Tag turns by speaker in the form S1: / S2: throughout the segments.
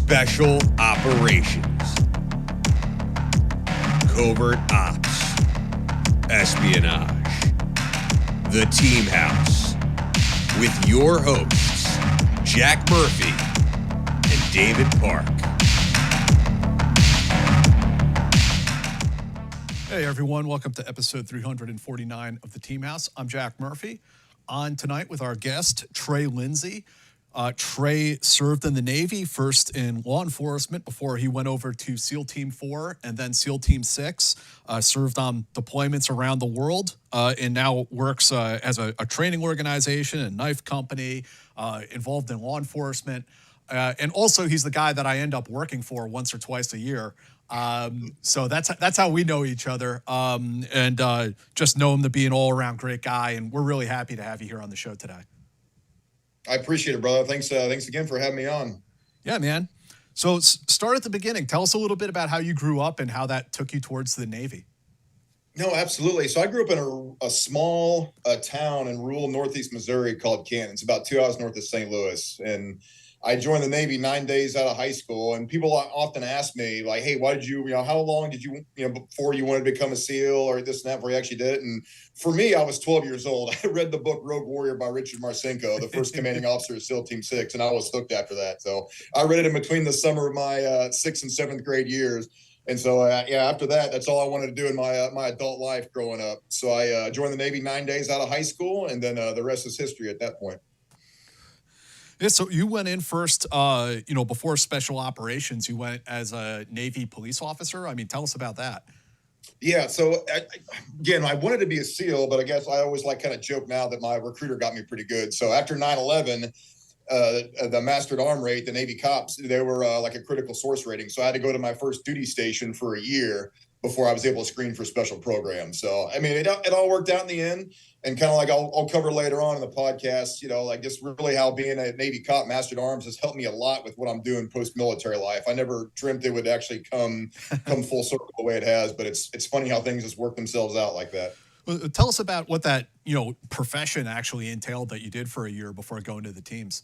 S1: Special Operations, Covert Ops, Espionage, The Team House, with your hosts, Jack Murphy and David Park.
S2: Hey everyone, welcome to episode 349 of The Team House. I'm Jack Murphy. On tonight with our guest, Trey Lindsey. Trey served in the Navy, first in law enforcement before he went over to SEAL Team 4 and then SEAL Team 6. Served on deployments around the world and now works as a training organization, a knife company, involved in law enforcement. And also he's the guy that I end up working for once or twice a year. So that's how we know each other. And just know him to be an all-around great guy. And we're really happy to have you here on the show today.
S3: I appreciate it, brother. Thanks again for having me on.
S2: Yeah, man. So start at the beginning. Tell us a little bit about how you grew up and how that took you towards the Navy.
S3: No, absolutely. So I grew up in a small town in rural northeast Missouri called Canton. It's about 2 hours north of St. Louis. And I joined the Navy 9 days out of high school. And people often ask me, like, hey, why did you, how long did you, before you wanted to become a SEAL or this and that, before you actually did it? And for me, I was 12 years old. I read the book Rogue Warrior by Richard Marcinko, the first commanding officer of SEAL Team 6, and I was hooked after that. So I read it in between the summer of my 6th and 7th grade years. And so, after that, that's all I wanted to do in my adult life growing up. So I joined the Navy 9 days out of high school, and then the rest is history at that point.
S2: Yeah, so you went in first, before special operations, you went as a Navy police officer. I mean, tell us about that. Yeah,
S3: so I wanted to be a SEAL, but I guess I always kind of joke now that my recruiter got me pretty good. So after 9/11, the mastered arm rate, the Navy cops, they were like a critical source rating. So I had to go to my first duty station for a year before I was able to screen for special programs. So, I mean, it all worked out in the end. And kind of like I'll cover later on in the podcast, just really how being a Navy cop, mastered arms, has helped me a lot with what I'm doing post-military life. I never dreamt it would actually come full circle the way it has, but it's funny how things just work themselves out like that.
S2: Well, tell us about what that, profession actually entailed that you did for a year before going to the teams.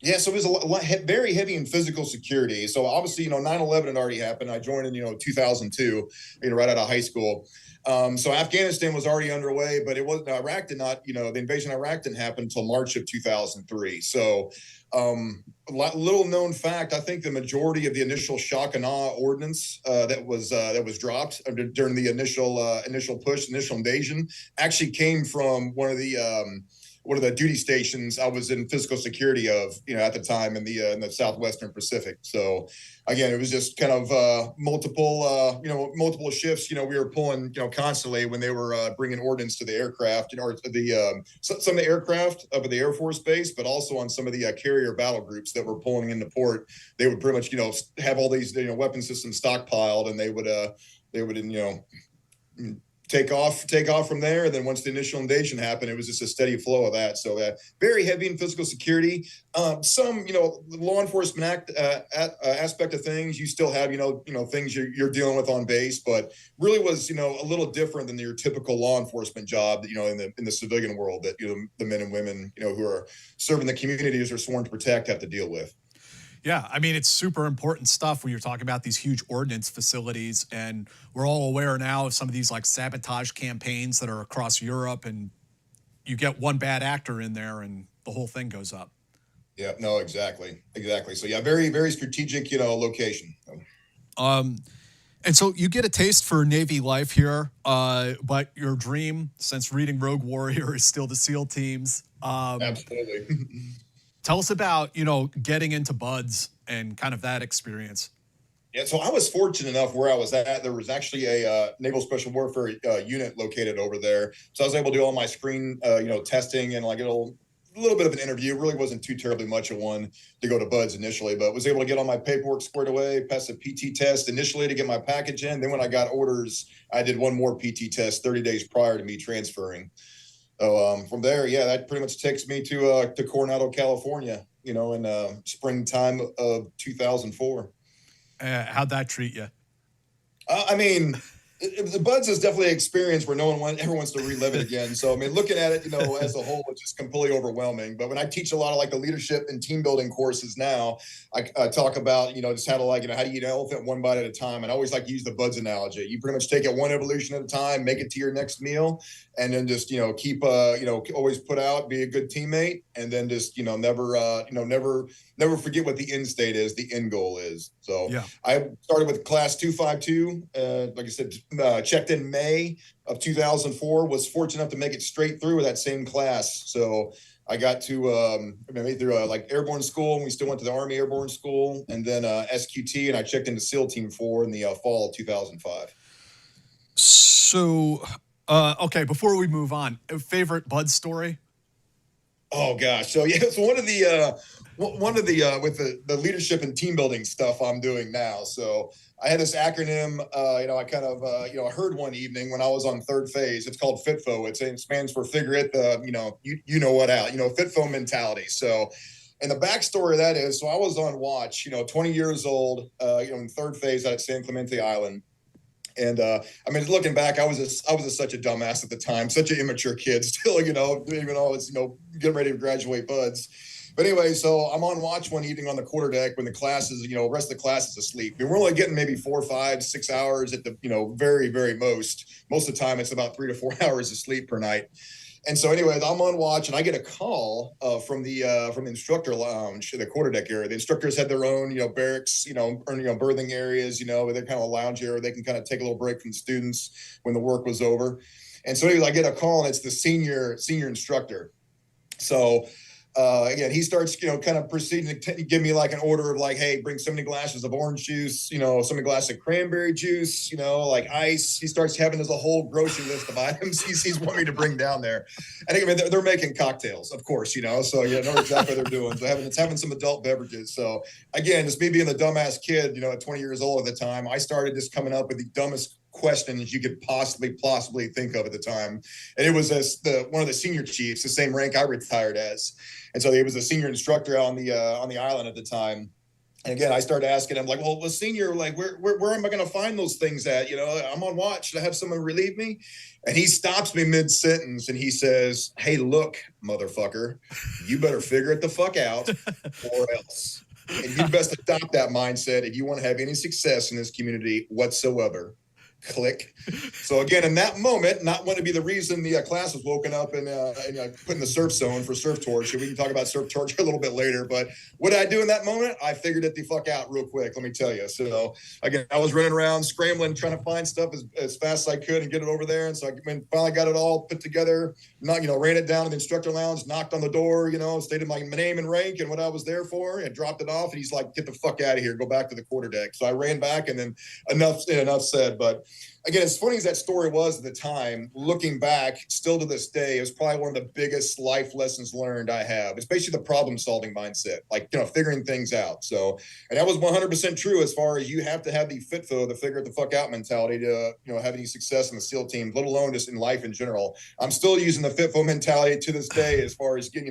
S3: Yeah, so it was very heavy in physical security. So obviously, 9/11 had already happened. I joined in, 2002, right out of high school. So Afghanistan was already underway, but it wasn't. Iraq did not, the invasion of Iraq didn't happen until March of 2003. So little known fact, I think the majority of the initial shock and awe ordinance that was dropped during the initial push, initial invasion, actually came from one of the duty stations I was in physical security of, at the time in the Southwestern Pacific. So again, it was just kind of multiple shifts. We were pulling, constantly when they were bringing ordnance to the aircraft, or some of the aircraft up at the Air Force Base, but also on some of the carrier battle groups that were pulling into port. They would pretty much, have all these, weapon systems stockpiled, and they would take off from there. And then once the initial invasion happened, it was just a steady flow of that. So very heavy in physical security. Some, law enforcement aspect of things, you still have, things you're dealing with on base, but really was, a little different than your typical law enforcement job, in the civilian world that, the men and women, who are serving the communities or sworn to protect have to deal with.
S2: Yeah, I mean, it's super important stuff when you're talking about these huge ordnance facilities, and we're all aware now of some of these sabotage campaigns that are across Europe, and you get one bad actor in there and the whole thing goes up.
S3: Yeah, no, exactly. So yeah, very, very strategic, location.
S2: And so you get a taste for Navy life here, but your dream, since reading Rogue Warrior, is still the SEAL teams.
S3: Absolutely.
S2: Tell us about, getting into BUDS and kind of that experience.
S3: Yeah, so I was fortunate enough where I was at. There was actually a Naval Special Warfare unit located over there. So I was able to do all my screen, testing and a little bit of an interview. It really wasn't too terribly much of one to go to BUDS initially, but was able to get all my paperwork squared away, pass a PT test initially to get my package in. Then when I got orders, I did one more PT test 30 days prior to me transferring. So from there, that pretty much takes me to Coronado, California, in springtime of 2004.
S2: How'd that treat you?
S3: I mean, The Buds is definitely an experience where no one ever wants to relive it again. So, I mean, looking at it, as a whole, it's just completely overwhelming. But when I teach a lot of like the leadership and team building courses now, I talk about, just how to how do you eat an elephant one bite at a time. And I always like to use the Buds analogy. You pretty much take it one evolution at a time, make it to your next meal, and then just, keep, always put out, be a good teammate, and then just, never forget what the end state is, the end goal is. So yeah. I started with class 252, like I said, checked in May of 2004, was fortunate enough to make it straight through with that same class. So I got to, made through like airborne school, and we still went to the Army Airborne School, and then SQT, and I checked into SEAL Team 4 in the fall of 2005.
S2: So, okay, before we move on, favorite Bud story?
S3: Oh gosh. So yeah, so one of the with the leadership and team building stuff I'm doing now. So I had this acronym, I kind of, heard one evening when I was on third phase. It's called FITFO. It stands for figure it, you know what out, FITFO mentality. So, and the backstory of that is, so I was on watch, 20 years old, in third phase out at San Clemente Island. And looking back, I was such a dumbass at the time, such an immature kid still, even though it's, getting ready to graduate Buds. But anyway, so I'm on watch one evening on the quarterdeck when the class is, the rest of the class is asleep. I mean, we're only getting maybe 4, 5, 6 hours at the, very, very most. Most of the time, it's about 3 to 4 hours of sleep per night. And so anyway, I'm on watch, and I get a call from the instructor lounge, the quarterdeck area. The instructors had their own, barracks, berthing areas, where they're kind of a lounge area. They can kind of take a little break from the students when the work was over. And so anyway, I get a call, and it's the senior instructor. So again, he starts, kind of proceeding to give me like an order of like, hey, bring so many glasses of orange juice, so many glasses of cranberry juice, like ice. He starts having his whole grocery list of items he's wanting me to bring down there. And I mean, they're making cocktails, of course, so yeah, know exactly what they're doing. So it's having some adult beverages. So again, just me being the dumbass kid, at 20 years old at the time, I started just coming up with the dumbest questions you could possibly think of at the time. And it was one of the senior chiefs, the same rank I retired as. And so he was a senior instructor on the island at the time. And again, I started asking him, like, well, senior, like, where am I going to find those things at? I'm on watch. Should I have someone relieve me? And he stops me mid-sentence, and he says, hey, look, motherfucker, you better figure it the fuck out or else. And you best adopt that mindset if you want to have any success in this community whatsoever. Click. So again, in that moment, not want to be the reason the class was woken up and put in the surf zone for surf torture. We can talk about surf torture a little bit later, but what did I do in that moment? I figured it the fuck out real quick, let me tell you. So again, I was running around scrambling, trying to find stuff as fast as I could and get it over there. And so I finally got it all put together, ran it down to the instructor lounge, knocked on the door, stated my name and rank and what I was there for, and dropped it off. And he's like, get the fuck out of here, go back to the quarterdeck. So I ran back, and then enough said. But again, as funny as that story was at the time, looking back, still to this day, it was probably one of the biggest life lessons learned I have. It's basically the problem-solving mindset, like, figuring things out. So, and that was 100% true as far as you have to have the FITFO, the figure it the fuck out mentality to, have any success in the SEAL team, let alone just in life in general. I'm still using the FITFO mentality to this day as far as getting,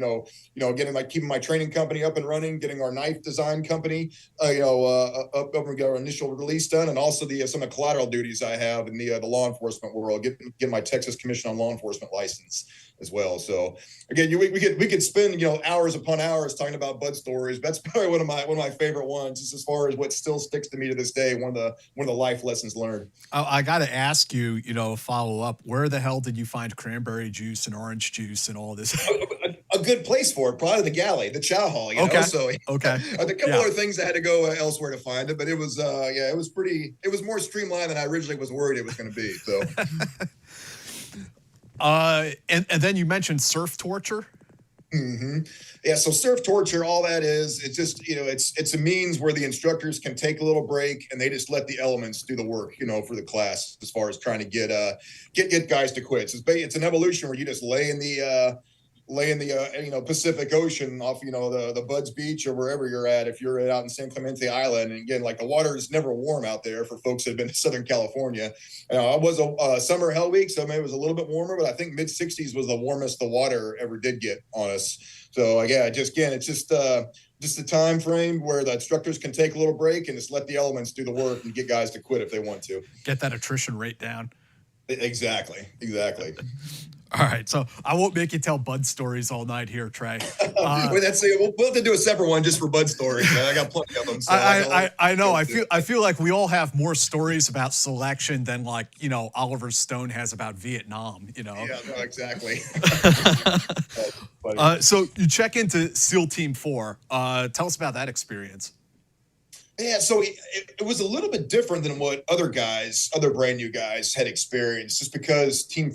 S3: getting keeping my training company up and running, getting our knife design company, up and get our initial release done, and also some of the collateral duties I have in the law enforcement world, get my Texas Commission on Law Enforcement license as well. So again, we could spend hours upon hours talking about Bud stories. That's probably one of my favorite ones, just as far as what still sticks to me to this day. One of the life lessons learned.
S2: I got to ask you, follow up. Where the hell did you find cranberry juice and orange juice and all this?
S3: A good place for it, probably the galley, the chow hall.
S2: Okay.
S3: So
S2: okay,
S3: a couple other things I had to go elsewhere to find it, but it was it was pretty. It was more streamlined than I originally was worried it was going to be. So.
S2: And then you mentioned surf torture.
S3: Mm-hmm. Yeah. So surf torture, all that is, it's just, it's a means where the instructors can take a little break and they just let the elements do the work, for the class as far as trying to get guys to quit. It's an evolution where you just lay in the Pacific Ocean off, the Buds Beach or wherever you're at, if you're out in San Clemente Island. And again, like, the water is never warm out there for folks that have been to Southern California. I was a summer hell week, so maybe it was a little bit warmer, but I think mid-60s was the warmest the water ever did get on us. So yeah, it's just just a time frame where the instructors can take a little break and just let the elements do the work and get guys to quit if they want to.
S2: Get that attrition rate down.
S3: Exactly.
S2: All right, so I won't make you tell Bud stories all night here, Trey.
S3: We'll have to do a separate one just for Bud stories. I got plenty of them. So
S2: I know. I feel like we all have more stories about selection than like Oliver Stone has about Vietnam.
S3: Yeah, no, exactly.
S2: So you check into SEAL Team 4. Tell us about that experience.
S3: Yeah, so it was a little bit different than what other brand new guys had experienced, just because SEAL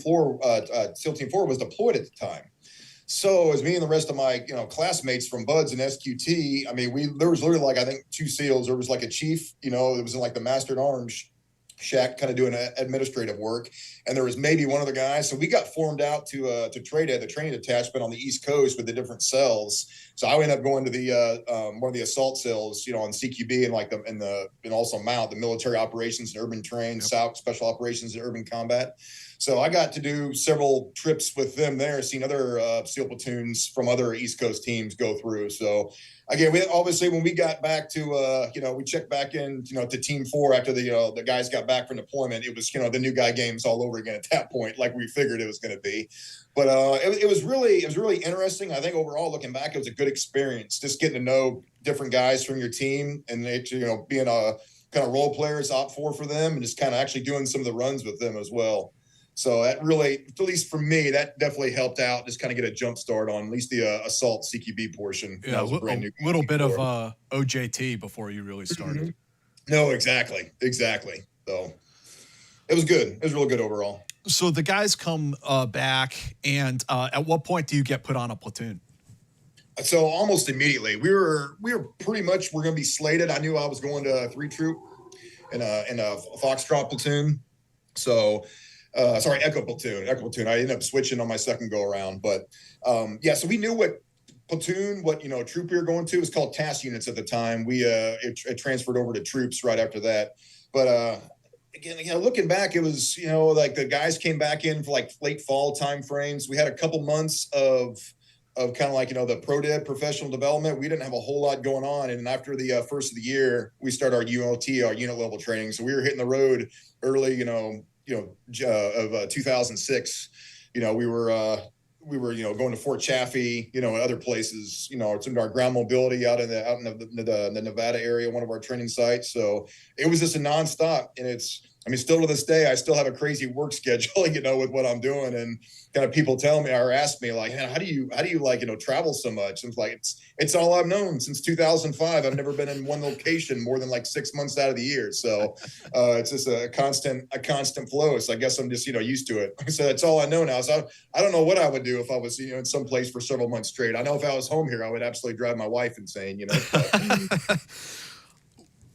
S3: Team 4 was deployed at the time. So as me and the rest of my classmates from Buds and SQT, I mean, there was literally like, I think 2 SEALs. There was like a chief, it was in like the Master at Arms shack, kind of doing administrative work, and there was maybe one other guy. So we got formed out to trade at the training detachment on the East Coast with the different cells. So I ended up going to the one of the assault cells, on CQB and also MOUNT, the military operations and urban terrain, SOUT, special operations and urban combat. So I got to do several trips with them there, seeing other SEAL platoons from other East Coast teams go through. So again, we obviously, when we got back to, we checked back in, to Team 4 after the guys got back from deployment. It was, the new guy games all over again at that point, like we figured it was going to be. But it was really interesting. I think overall, looking back, it was a good experience, just getting to know different guys from your team and being a kind of role players, OP4 for them, and just kind of actually doing some of the runs with them as well. So that really, at least for me, that definitely helped out, just kind of get a jump start on at least the assault CQB portion.
S2: Yeah, a little bit of OJT before you really started.
S3: Mm-hmm. No, exactly. So it was good. It was real good overall.
S2: So the guys come back, and at what point do you get put on a platoon?
S3: So almost immediately, we were pretty much, we're going to be slated. I knew I was going to a 3 troop in a Foxtrot platoon. So, Echo platoon. I ended up switching on my second go around, but so we knew what platoon, troop we were going to. It was called task units at the time. We it transferred over to troops right after that. But again, looking back, it was like the guys came back in for like late fall time frames. We had a couple months of kind of like the pro-dev professional development. We didn't have a whole lot going on, and after the first of the year, we started our ULT, our unit level training. So we were hitting the road early, of 2006. We were going to Fort Chaffee, and other places, some of our ground mobility out in the Nevada area, one of our training sites. So it was just a nonstop, and still to this day, I still have a crazy work schedule, with what I'm doing, and kind of people tell me or ask me like, how do you travel so much? And it's like, it's all I've known since 2005. I've never been in one location more than like 6 months out of the year. So it's just a constant flow. So I guess I'm just, used to it. So that's all I know now. So I don't know what I would do if I was, in some place for several months straight. I know if I was home here, I would absolutely drive my wife insane,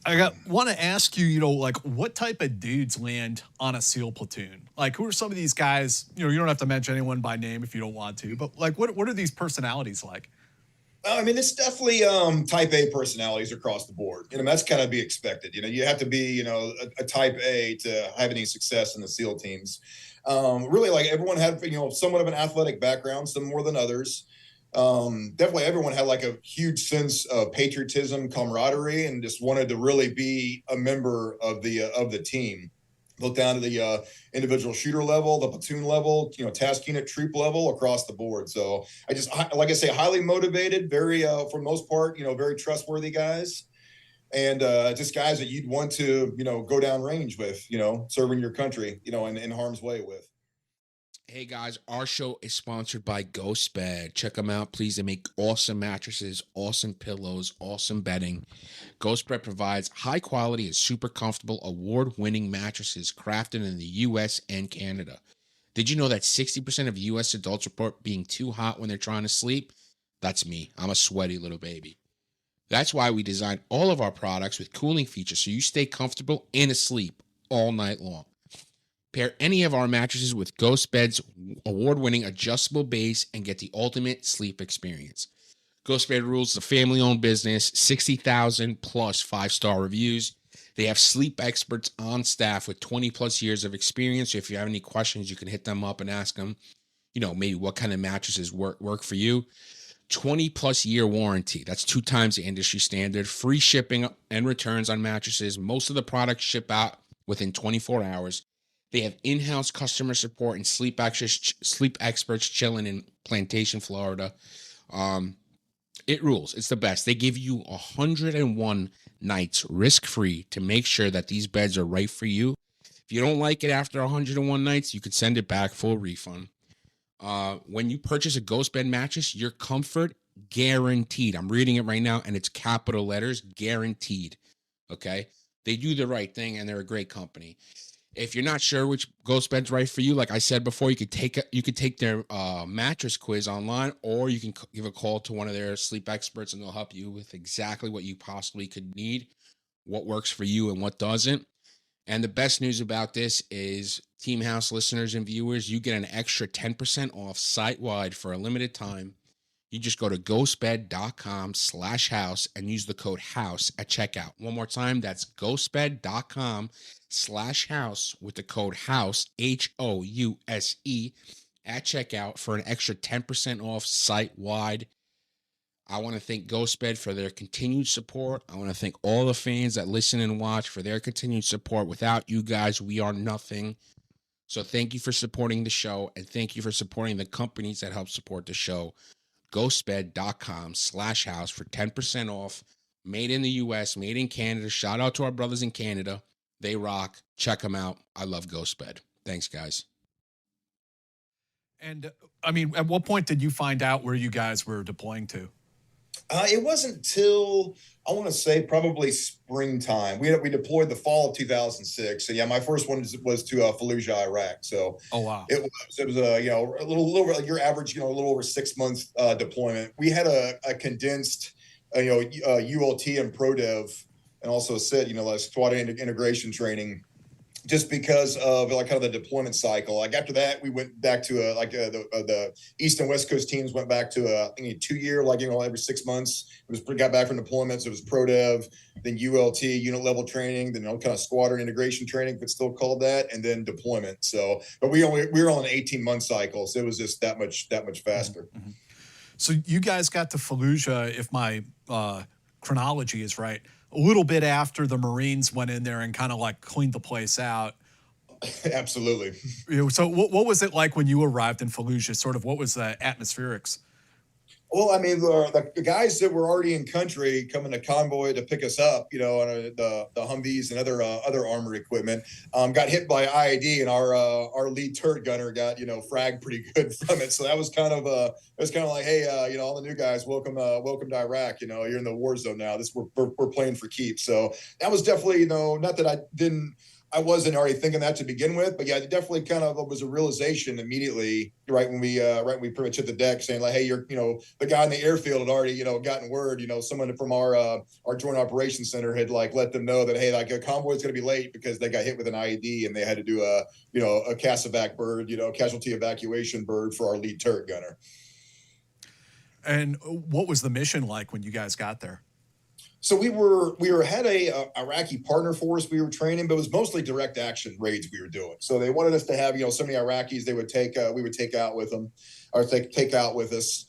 S2: I want to ask you, what type of dudes land on a SEAL platoon? Like, who are some of these guys? You don't have to mention anyone by name if you don't want to, but like, what are these personalities like?
S3: It's definitely type A personalities across the board. That's kind of be expected. You have to be, a type A to have any success in the SEAL teams. Really, like everyone had, somewhat of an athletic background, some more than others. Definitely everyone had like a huge sense of patriotism, camaraderie, and just wanted to really be a member of the team. Look down to the individual shooter level, the platoon level, task unit, troop level, across the board. So like I say, highly motivated, very for the most part, very trustworthy guys, and just guys that you'd want to go down range with, serving your country, in harm's way with.
S4: Hey guys, our show is sponsored by GhostBed. Check them out, please. They make awesome mattresses, awesome pillows, awesome bedding. GhostBed provides high quality and super comfortable award-winning mattresses crafted in the US and Canada. Did you know that 60% of US adults report being too hot when they're trying to sleep? That's me. I'm a sweaty little baby. That's why we designed all of our products with cooling features so you stay comfortable and asleep all night long. Pair any of our mattresses with GhostBed's award-winning adjustable base and get the ultimate sleep experience. GhostBed rules the family-owned business, 60,000 plus 5-star reviews. They have sleep experts on staff with 20 plus years of experience. So if you have any questions, you can hit them up and ask them, maybe what kind of mattresses work for you. 20 plus year warranty. That's 2 times the industry standard. Free shipping and returns on mattresses. Most of the products ship out within 24 hours. They have in-house customer support and sleep experts chilling in Plantation, Florida. It rules. It's the best. They give you 101 nights risk-free to make sure that these beds are right for you. If you don't like it after 101 nights, you could send it back, full refund. When you purchase a GhostBed mattress, your comfort guaranteed. I'm reading it right now, and it's capital letters, guaranteed. Okay? They do the right thing, and they're a great company. If you're not sure which GhostBed's right for you, like I said before, you could take their mattress quiz online, or you can give a call to one of their sleep experts, and they'll help you with exactly what you possibly could need, what works for you and what doesn't. And the best news about this is, Team House listeners and viewers, you get an extra 10% off site-wide for a limited time. You just go to ghostbed.com/house and use the code HOUSE at checkout. One more time, that's ghostbed.com/house with the code HOUSE, HOUSE, at checkout for an extra 10% off site-wide. I want to thank GhostBed for their continued support. I want to thank all the fans that listen and watch for their continued support. Without you guys, we are nothing. So thank you for supporting the show, and thank you for supporting the companies that help support the show. ghostbed.com/house for 10% off. Made in the US, made in Canada. Shout out to our brothers in Canada. They rock. Check them out. I love GhostBed. Thanks, guys.
S2: And I mean, at what point did you find out where you guys were deploying to?
S3: It wasn't till, I want to say, probably springtime. We deployed the fall of 2006. So yeah, my first one was to Fallujah, Iraq. So
S2: oh wow,
S3: it was a a little over your average, a little over 6 months deployment. We had a condensed ULT and ProDev, and also SIT, like squad integration training, just because of kind of the deployment cycle. Like after that, we went back to the East and West Coast teams went back to I think a 2-year, every 6 months. It was got back from deployments. It was ProDev, then ULT, unit level training, then kind of squadron integration training, if it's still called that, and then deployment. So, but we were on an 18-month cycle, so it was just that much faster.
S2: Mm-hmm. So you guys got to Fallujah, if my chronology is right, a little bit after the Marines went in there and kind of cleaned the place out.
S3: Absolutely.
S2: So what was it like when you arrived in Fallujah? Sort of what was the atmospherics?
S3: Well, I mean, the guys that were already in country coming to convoy to pick us up, on the Humvees and other armored equipment, got hit by IED, and our lead turret gunner got fragged pretty good from it. So that was kind of like, hey, all the new guys, welcome to Iraq. You're in the war zone now. We're playing for keeps. So that was definitely not that I wasn't already thinking that to begin with, but yeah, it definitely kind of was a realization immediately, right when we pretty much hit the deck, saying like, hey, you're, the guy in the airfield had already, gotten word, someone from our joint operations center had let them know that, hey, a convoy is going to be late because they got hit with an IED and they had to do a CASEVAC bird, casualty evacuation bird for our lead turret gunner.
S2: And what was the mission like when you guys got there?
S3: So we had a Iraqi partner force we were training, but it was mostly direct action raids we were doing. So they wanted us to have so many Iraqis we would take out with them, or take out with us.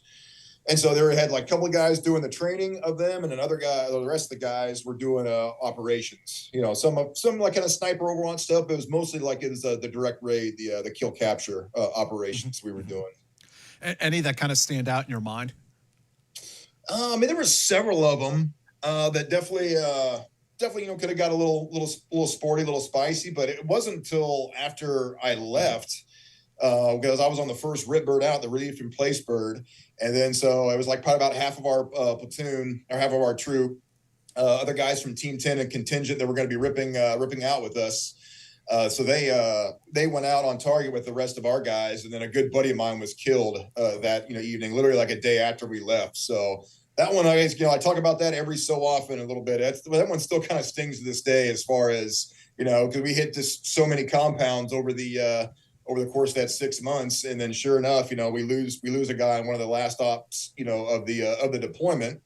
S3: And so they had a couple of guys doing the training of them, and another guy, the rest of the guys were doing operations. Some kind of sniper overwatch stuff, but it was mostly it was the direct raid, the kill capture operations we were doing.
S2: Any that kind of stand out in your mind?
S3: I mean, there were several of them. That definitely could have got a little sporty, a little spicy, but it wasn't until after I left, because I was on the first RIP bird out, the relief in place bird, and then so it was probably about half of our platoon or half of our troop, other guys from Team 10 and contingent that were going to be ripping out with us. So they went out on target with the rest of our guys, and then a good buddy of mine was killed that evening, literally a day after we left. So. That one, I talk about that every so often a little bit. That one still kind of stings to this day, as far as because we hit just so many compounds over the course of that 6 months, and then sure enough, we lose a guy in one of the last ops, of the deployment,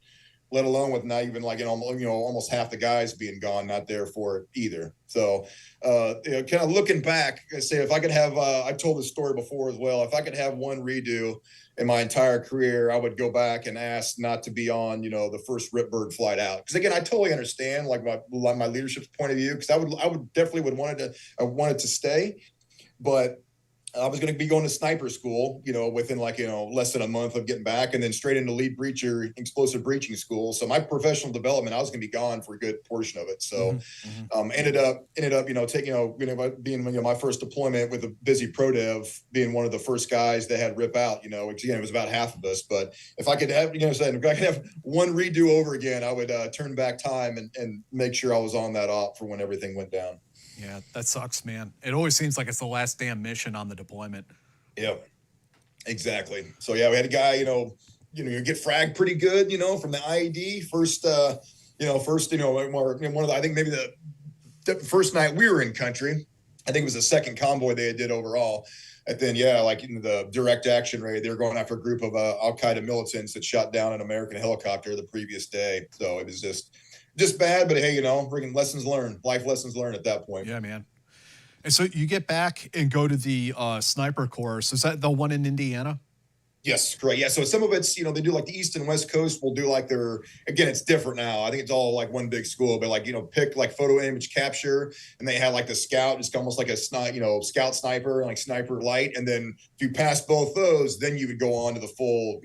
S3: let alone with not even like, almost half the guys being gone, not there for it either. So, kind of looking back, I say if I could have, I've told this story before as well. If I could have one redo in my entire career, I would go back and ask not to be on, the first Ripbird flight out. Because again, I totally understand like my leadership's point of view. Because I would definitely I wanted to stay, but I was going to be going to sniper school, within less than a month of getting back, and then straight into lead breacher, explosive breaching school. So my professional development, I was going to be gone for a good portion of it. So, ended up, taking, being, my first deployment with a busy pro dev, being one of the first guys that had rip out, which again, it was about half of us. But if I could have, if I could have one redo over again, I would turn back time and make sure I was on that op for when everything went down.
S2: Yeah, that sucks, man. It always seems like it's the last damn mission on the deployment.
S3: Yeah, exactly. So yeah, we had a guy, you get fragged pretty good, from the IED first, one of the, I think maybe the first night we were in country, I think it was the second convoy they did overall. And then, like in the direct action raid, they were going after a group of Al-Qaeda militants that shot down an American helicopter the previous day. So it was just bad, but hey, freaking lessons learned, life lessons learned at that point.
S2: Yeah, man. And so you get back and go to the sniper course. Is that the one in Indiana?
S3: Yes, correct. Yeah, so some of it's, they do like the East and West Coast. We'll do like again, it's different now. I think it's all like one big school, but like, pick like photo image capture, and they had like the scout, it's almost like a scout sniper, like sniper light. And then if you pass both those, then you would go on to the full,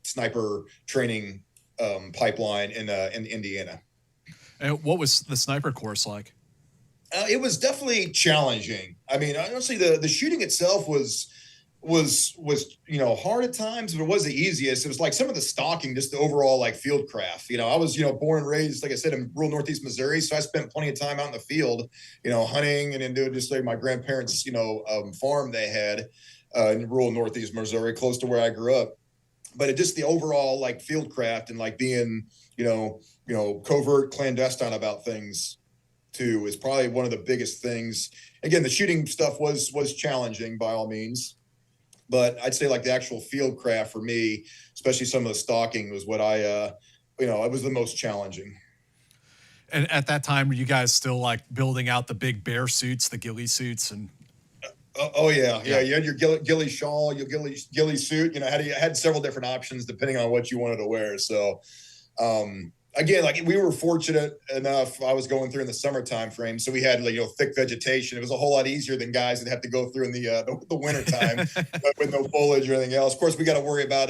S3: sniper training pipeline in Indiana.
S2: And what was the sniper course like?
S3: It was definitely challenging. I mean, honestly, the shooting itself was hard at times, but it was the easiest. It was like some of the stalking, just the overall like field craft. I was born and raised, like I said, in rural Northeast Missouri, so I spent plenty of time out in the field, hunting and then doing just like my grandparents' farm they had in rural Northeast Missouri, close to where I grew up. But it just the overall like field craft and like being covert, clandestine about things too is probably one of the biggest things. Again, the shooting stuff was challenging by all means, but I'd say like the actual field craft for me, especially some of the stalking, was what it was the most challenging.
S2: And at that time, were you guys still like building out the big bear suits, the ghillie suits, and?
S3: Oh yeah. You had your ghillie shawl, your ghillie suit. Had several different options depending on what you wanted to wear. So, again, like we were fortunate enough. I was going through in the summer time frame, so we had thick vegetation. It was a whole lot easier than guys that have to go through in the winter time with no foliage or anything else. Of course, we got to worry about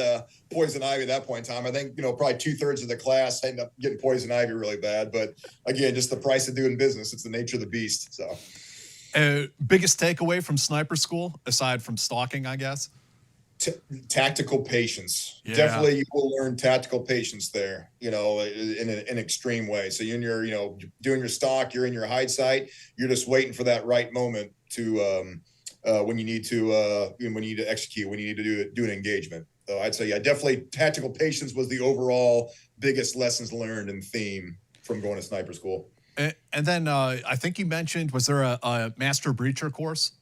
S3: poison ivy at that point in time. I think probably 2/3 of the class ended up getting poison ivy really bad. But again, just the price of doing business. It's the nature of the beast. So.
S2: Biggest takeaway from sniper school, aside from stalking, I guess?
S3: Tactical patience.
S2: Yeah.
S3: Definitely you will learn tactical patience there, in an extreme way. So you're in your, doing your stalk, you're in your hide site, you're just waiting for that right moment to, when you need to execute, when you need to do an engagement. So I'd say, definitely tactical patience was the overall biggest lessons learned and theme from going to sniper school.
S2: And then I think you mentioned, was there a master breacher course?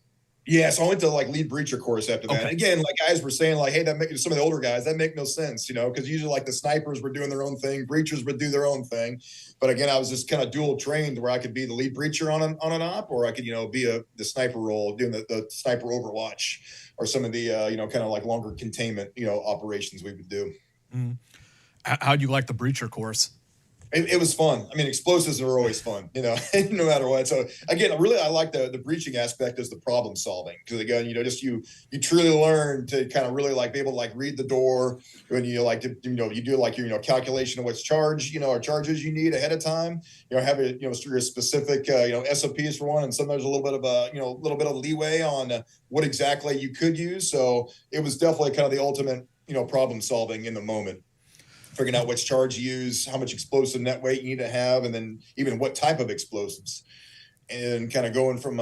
S3: Yeah, so I went to like lead breacher course after that.
S2: Okay.
S3: Again, like guys were saying, like, hey, some of the older guys, that make no sense, because usually like the snipers were doing their own thing, breachers would do their own thing. But again, I was just kind of dual trained where I could be the lead breacher on an op, or I could, be the sniper role doing the sniper overwatch, or some of the kind of like longer containment, operations we would do.
S2: Mm-hmm. How'd you like the breacher course?
S3: It was fun. I mean, explosives are always fun, no matter what. So again, really, I like the breaching aspect is the problem solving, because again, just you truly learn to kind of really like be able to like read the door when you like to, you do like your, calculation of what's charge, or charges you need ahead of time, have a, your specific, SOPs for one. And sometimes a little bit of a, little bit of leeway on what exactly you could use. So it was definitely kind of the ultimate, problem solving in the moment. Figuring out which charge you use, how much explosive net weight you need to have, and then even what type of explosives, and kind of going from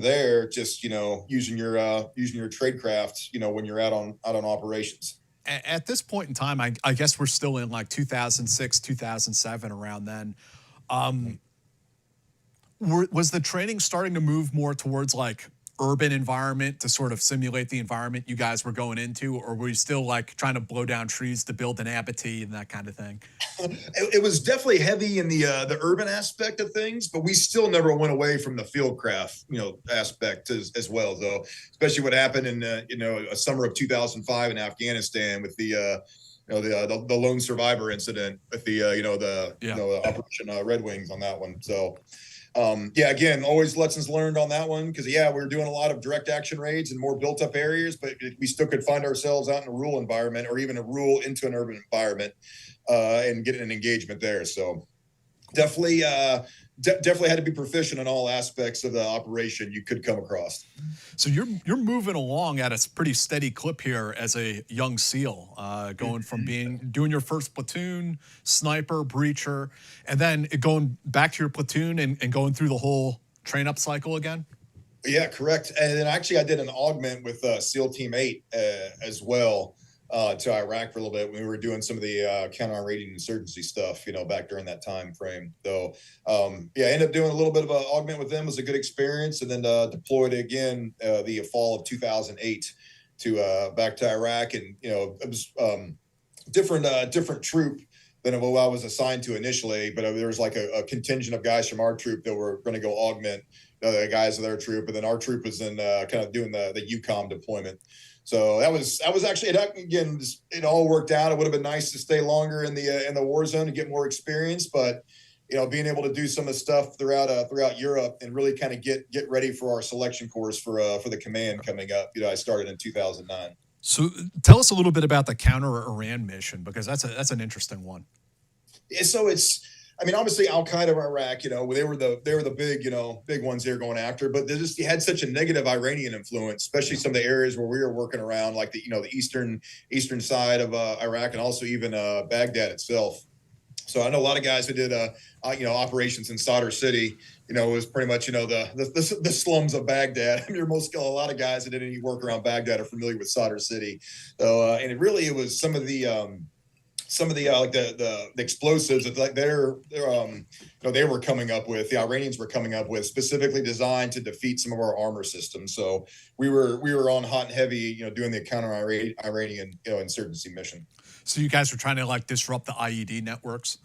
S3: there, just using your tradecraft, when you're out on operations.
S2: At this point in time, I guess we're still in like 2006, 2007, around then. Was the training starting to move more towards like urban environment to sort of simulate the environment you guys were going into, or were you still like trying to blow down trees to build an abattis and that kind of thing?
S3: It was definitely heavy in the urban aspect of things, but we still never went away from the fieldcraft, aspect as well, though. Especially what happened in a summer of 2005 in Afghanistan with the lone survivor incident with the Operation Red Wings on that one. So again, always lessons learned on that one, because we were doing a lot of direct action raids in more built up areas, but we still could find ourselves out in a rural environment, or even a rural into an urban environment, and getting an engagement there. So definitely had to be proficient in all aspects of the operation you could come across.
S2: So you're moving along at a pretty steady clip here as a young SEAL, going from doing your first platoon, sniper, breacher, and then going back to your platoon and going through the whole train up cycle again.
S3: Yeah, correct. And then actually I did an augment with SEAL Team 8 as well. To Iraq for a little bit. We were doing some of the counter-raiding insurgency stuff, back during that time frame. So, ended up doing a little bit of an augment with them. It was a good experience, and then deployed again the fall of 2008 to back to Iraq, and it was different troop than what I was assigned to initially. But there was like a contingent of guys from our troop that were going to go augment the guys of their troop, and then our troop was in kind of doing the UCOM deployment. So that was actually, it all worked out. It would have been nice to stay longer in the war zone to get more experience, but being able to do some of the stuff throughout Europe and really kind of get ready for our selection course for the command coming up. I started in 2009.
S2: So tell us a little bit about the counter Iran mission, because that's an interesting one.
S3: So obviously Al Qaeda of Iraq, they were the big ones they were going after, but you had such a negative Iranian influence, especially some of the areas where we were working around, like the eastern side of Iraq, and also even Baghdad itself. So I know a lot of guys who did operations in Sadr City. It was pretty much the slums of Baghdad. A lot of guys that did any work around Baghdad are familiar with Sadr City. So and it was some of the the explosives that they were coming up with, the Iranians were coming up with, specifically designed to defeat some of our armor systems. So we were on hot and heavy, doing the counter Iranian insurgency mission.
S2: So you guys were trying to disrupt the IED networks?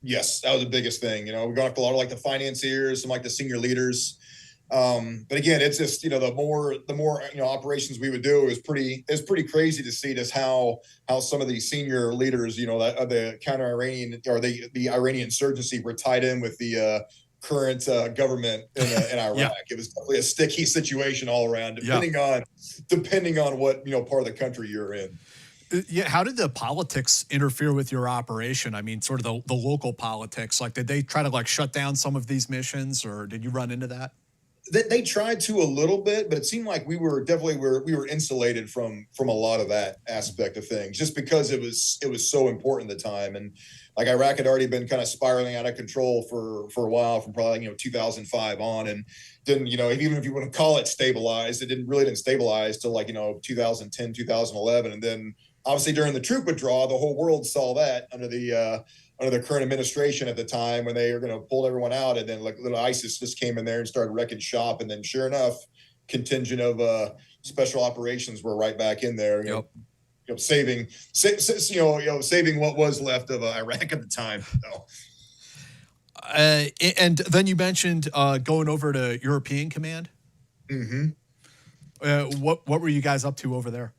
S3: Yes, that was the biggest thing. We got up a lot of the financiers, some the senior leaders. But again, it's just the more operations we would do, it's pretty crazy to see just how some of these senior leaders, the counter Iranian or the Iranian insurgency were tied in with the current government in Iraq. Yeah. It was definitely a sticky situation all around, depending on what part of the country you're in.
S2: Yeah, how did the politics interfere with your operation? Sort of the local politics. Did they try to shut down some of these missions, or did you run into that?
S3: They tried to a little bit, but it seemed like we were insulated from a lot of that aspect of things, just because it was so important at the time. And Iraq had already been kind of spiraling out of control for a while, from probably 2005 on, and didn't even if you want to call it stabilized, it didn't stabilize till 2010, 2011, and then obviously during the troop withdrawal, the whole world saw that under the current administration at the time, when they were going to pull everyone out, and then little ISIS just came in there and started wrecking shop, and then sure enough, contingent of special operations were right back in there, saving what was left of Iraq at the time. So.
S2: And then you mentioned going over to European Command. Mm-hmm. What were you guys up to over there?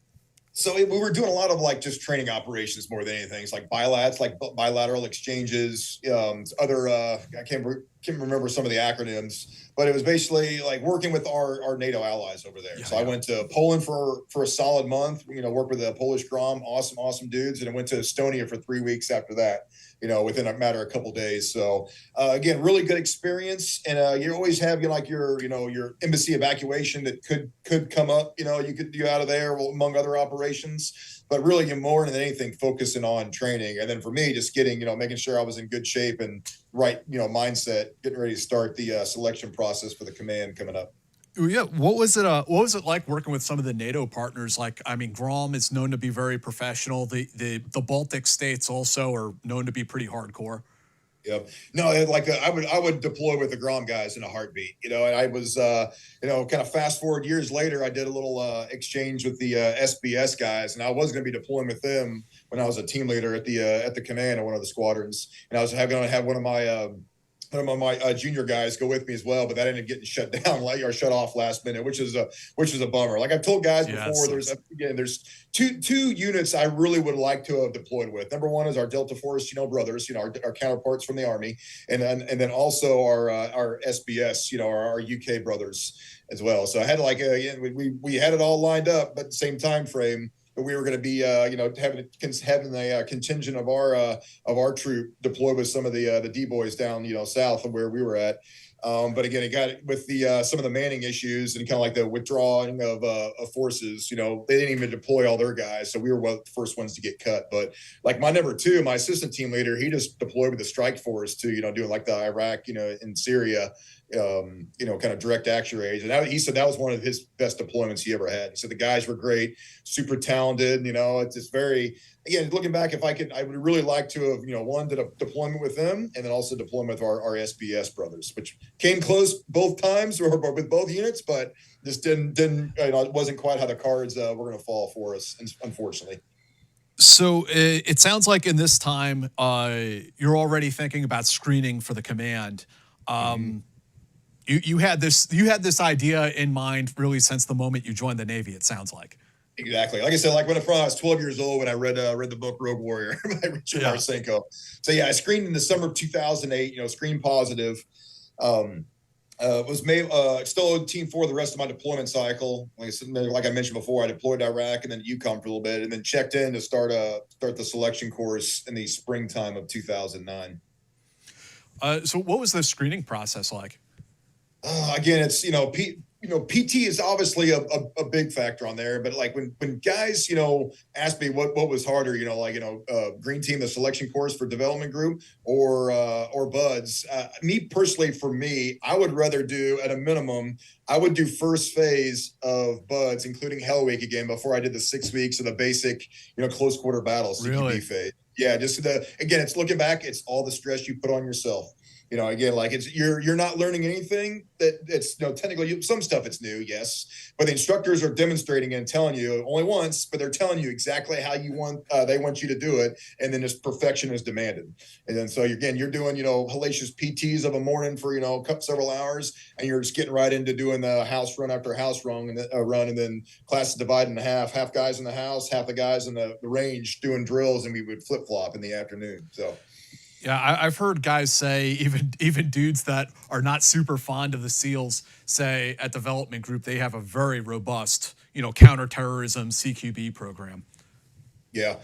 S3: So we were doing a lot of just training operations more than anything. It's bilateral exchanges, other I can't remember some of the acronyms, but it was basically working with our NATO allies over there. I went to Poland for a solid month, worked with the Polish Grom, awesome dudes, and I went to Estonia for 3 weeks after that, within a matter of a couple of days. So again, really good experience. And you always have your embassy evacuation that could come up, you could do out of there among other operations, but really you're more than anything focusing on training. And then for me, just getting, making sure I was in good shape and right, mindset, getting ready to start the selection process for the command coming up.
S2: Yeah, what was it like working with some of the NATO partners? Grom is known to be very professional. The Baltic states also are known to be pretty hardcore.
S3: Yep. No, I would deploy with the Grom guys in a heartbeat, and I was, kind of fast forward years later, I did a little exchange with the SBS guys, and I was going to be deploying with them when I was a team leader at the command of one of the squadrons, and I was going to have one of my junior guys go with me as well, but that ended up getting shut down or shut off last minute, which is a bummer. Like I've told guys before, there's two units I really would like to have deployed with. Number one is our Delta Force, brothers, our counterparts from the Army, and then also our SBS, our UK brothers as well. So I had we had it all lined up, but the same time frame. But we were going to be, having a contingent of our troop deployed with some of the D boys down, south of where we were at. But again, it got with the some of the manning issues and kind of like the withdrawing of forces. They didn't even deploy all their guys, so we were one of the first ones to get cut. But like my number two, my assistant team leader, he just deployed with the strike force to doing like the Iraq, in Syria. Kind of direct action raids. And he said that was one of his best deployments he ever had. So the guys were great, super talented. It's just very, again, looking back, I would really like to have, one, did a deployment with them and then also deployment with our SBS brothers, which came close both times or with both units, but just didn't it wasn't quite how the cards were going to fall for us, unfortunately.
S2: So it sounds like in this time, you're already thinking about screening for the command. You had this idea in mind really since the moment you joined the Navy, it sounds like.
S3: Exactly. Like I said, like when I was 12 years old, when I read the book Rogue Warrior by Richard Marcinko. So yeah, I screened in the summer of 2008, screened positive. Was made still owed Team 4 the rest of my deployment cycle. Like I mentioned before, I deployed to Iraq and then Yukon for a little bit, and then checked in to start the selection course in the springtime of 2009.
S2: So what was the screening process like?
S3: Again, it's PT is obviously a big factor on there, but like when guys ask me what was harder, green team, the selection course for development group or buds, me personally, for me, I would rather do at a minimum, I would do first phase of buds, including Hell Week again, before I did the 6 weeks of the basic close quarter battle CQB
S2: really?
S3: phase. Yeah, it's looking back, it's all the stress you put on yourself. Again, like you're not learning anything that it's technically some stuff it's new, yes, but the instructors are demonstrating and telling you only once, but they're telling you exactly how they want you to do it, and then just perfection is demanded. And then so again, you're doing hellacious PTs of a morning for several hours, and you're just getting right into doing the house run after house run, and then class is divided in half guys in the house, half the guys in the range doing drills, and we would flip flop in the afternoon. So.
S2: Yeah, I've heard guys say, even dudes that are not super fond of the SEALs say at development group they have a very robust, counterterrorism CQB program.
S3: Yeah.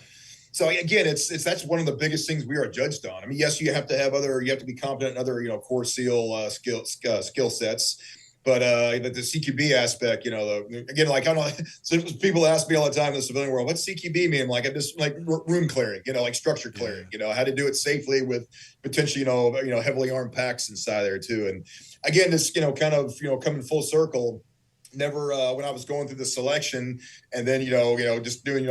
S3: So again, that's one of the biggest things we are judged on. I mean, yes, you have to be competent in other core SEAL skill sets. But the CQB aspect, again, like I don't know, so people ask me all the time in the civilian world, what's CQB mean? Like I just like room clearing, like structure clearing, how to do it safely with potentially, heavily armed packs inside there too. And again, this, kind of, coming full circle. Never when I was going through the selection and then just doing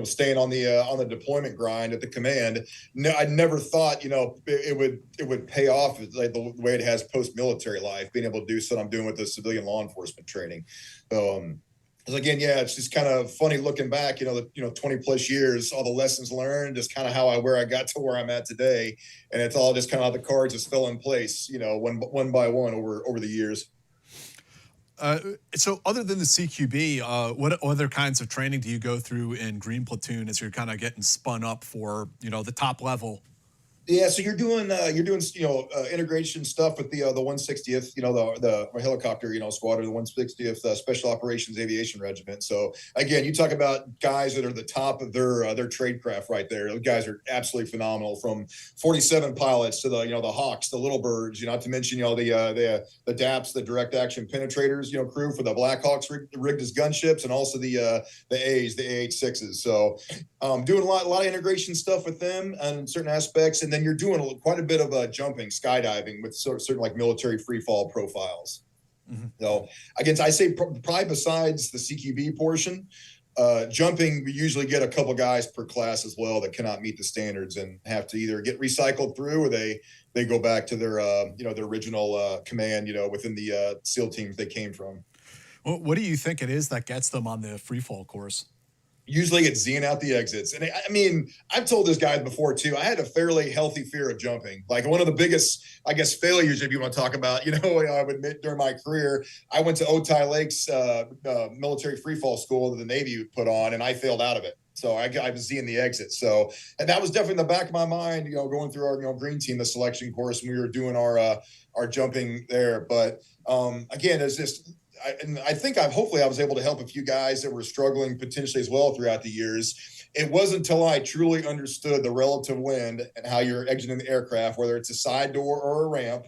S3: staying on the deployment grind at the command. No, I never thought it would pay off like the way it has post military life, being able to do what I'm doing with the civilian law enforcement training. So again, it's just kind of funny looking back. 20 plus years, all the lessons learned, just kind of where I got to where I'm at today, and it's all just kind of how the cards just fell in place. One by one over the years.
S2: So other than the CQB, what other kinds of training do you go through in Green Platoon as you're kind of getting spun up for, the top level?
S3: Yeah, so you're doing integration stuff with the 160th, the helicopter squadron, the 160th Special Operations Aviation Regiment. So again, you talk about guys that are the top of their trade craft right there. Those guys are absolutely phenomenal, from 47 pilots to the the Hawks, the Little Birds, not to mention the DAPs, the direct action penetrators crew for the Black Hawks rigged as gunships, and also the A's, the AH-6s. So doing a lot of integration stuff with them and certain aspects, and then you're doing quite a bit of jumping, skydiving with certain like military free fall profiles. Mm-hmm. So again, I say probably besides the CQB portion, Jumping, we usually get a couple guys per class as well that cannot meet the standards and have to either get recycled through, or they go back to their their original command, within the SEAL teams they came from.
S2: Well, what do you think it is that gets them on the free fall course?
S3: Usually it's Zing out the exits. And I mean, I've told this guy before too, I had a fairly healthy fear of jumping. Like one of the biggest, I guess, failures, if you want to talk about, I would admit during my career, I went to Otay Lake's military free fall school that the Navy put on, and I failed out of it. So I was Zing the exit. So, and that was definitely in the back of my mind, going through our, green team, the selection course, when we were doing our jumping there. But again, it's just, I think hopefully I was able to help a few guys that were struggling potentially as well throughout the years. It wasn't until I truly understood the relative wind and how you're exiting the aircraft, whether it's a side door or a ramp,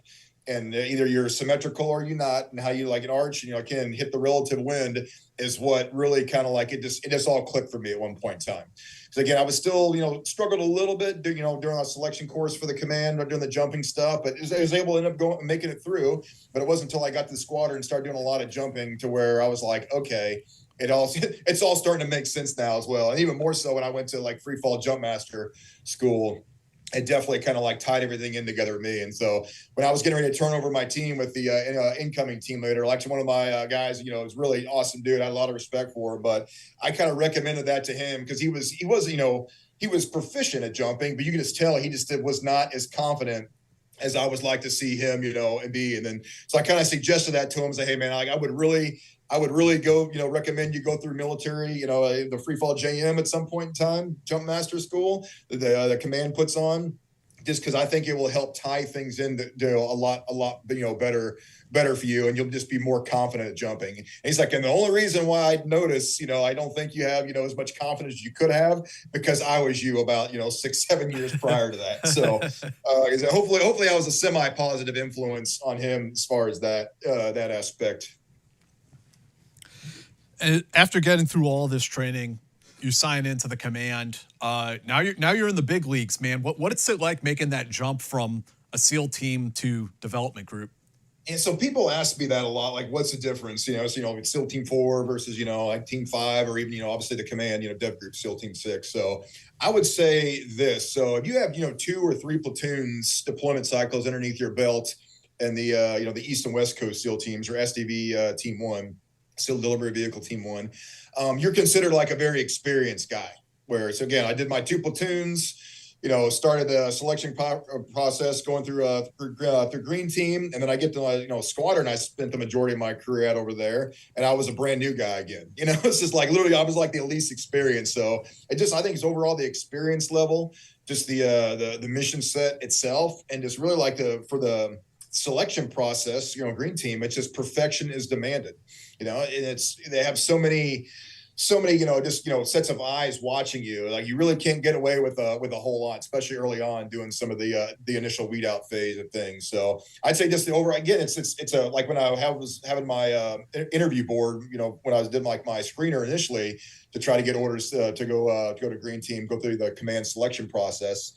S3: and either you're symmetrical or you're not, and how you like an arch, can hit the relative wind, is what really kind of like it just all clicked for me at one point in time. So again, I was still, struggled a little bit, during our selection course for the command, doing the jumping stuff, but I was able to end up making it through. But it wasn't until I got to the squadron and started doing a lot of jumping to where I was like, okay, it's all starting to make sense now as well. And even more so when I went to like free fall jump master school, it definitely kind of like tied everything in together with me. And so when I was getting ready to turn over my team with the incoming team leader, actually one of my guys, was really awesome dude. I had a lot of respect for him, but I kind of recommended that to him because he was proficient at jumping, but you can just tell he just was not as confident as I would like to see him, and be. And then, so I kind of suggested that to him, say, hey man, I would really go, recommend you go through military, the free fall JM at some point in time, jump master school, the command puts on, just because I think it will help tie things in a lot, better for you. And you'll just be more confident at jumping. And he's like, and the only reason why I notice, I don't think you have, as much confidence as you could have, because I was you about, 6-7 years prior to that. So hopefully I was a semi-positive influence on him as far as that aspect.
S2: And after getting through all this training, you sign into the command. Now you're in the big leagues, man. What's it like making that jump from a SEAL team to development group?
S3: And so people ask me that a lot, like, what's the difference? It's SEAL Team 4 versus, like Team 5, or even, obviously the command, DEVGRU, SEAL Team 6. So I would say this. So if you have, 2 or 3 platoons deployment cycles underneath your belt, and the, the East and West Coast SEAL teams, or SDV Team 1, SEAL Delivery Vehicle Team 1, you're considered like a very experienced guy. Whereas, again, I did my 2 platoons, started the selection process going through green team. And then I get to, squadron, I spent the majority of my career at over there. And I was a brand new guy again. It's just like literally I was like the least experienced. So I think it's overall the experience level, just the mission set itself, and just really like for the selection process, green team, it's just perfection is demanded, and they have so many, sets of eyes watching you. Like you really can't get away with a whole lot, especially early on doing some of the initial weed out phase of things. So I'd say just it's like when I was having my interview board, when I did like my screener initially to try to get orders to go to green team, go through the command selection process.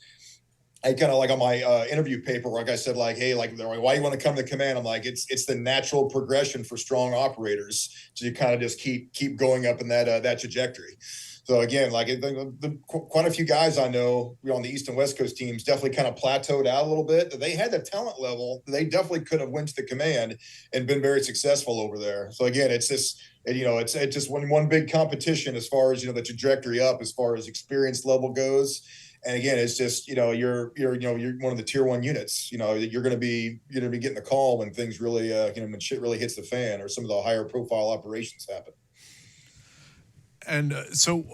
S3: I kind of like on my interview paper, like I said, like, hey, like, why you want to come to command? I'm like, it's the natural progression for strong operators. So you kind of just keep going up in that trajectory. So again, like quite a few guys I know on the East and West Coast teams definitely kind of plateaued out a little bit. They had the talent level. They definitely could have went to the command and been very successful over there. So again, it's just, it's just one big competition as far as, the trajectory up as far as experience level goes. And again, it's just, you're one of the tier 1 units, you're going to be getting the call when things really, when shit really hits the fan, or some of the higher profile operations happen.
S2: And so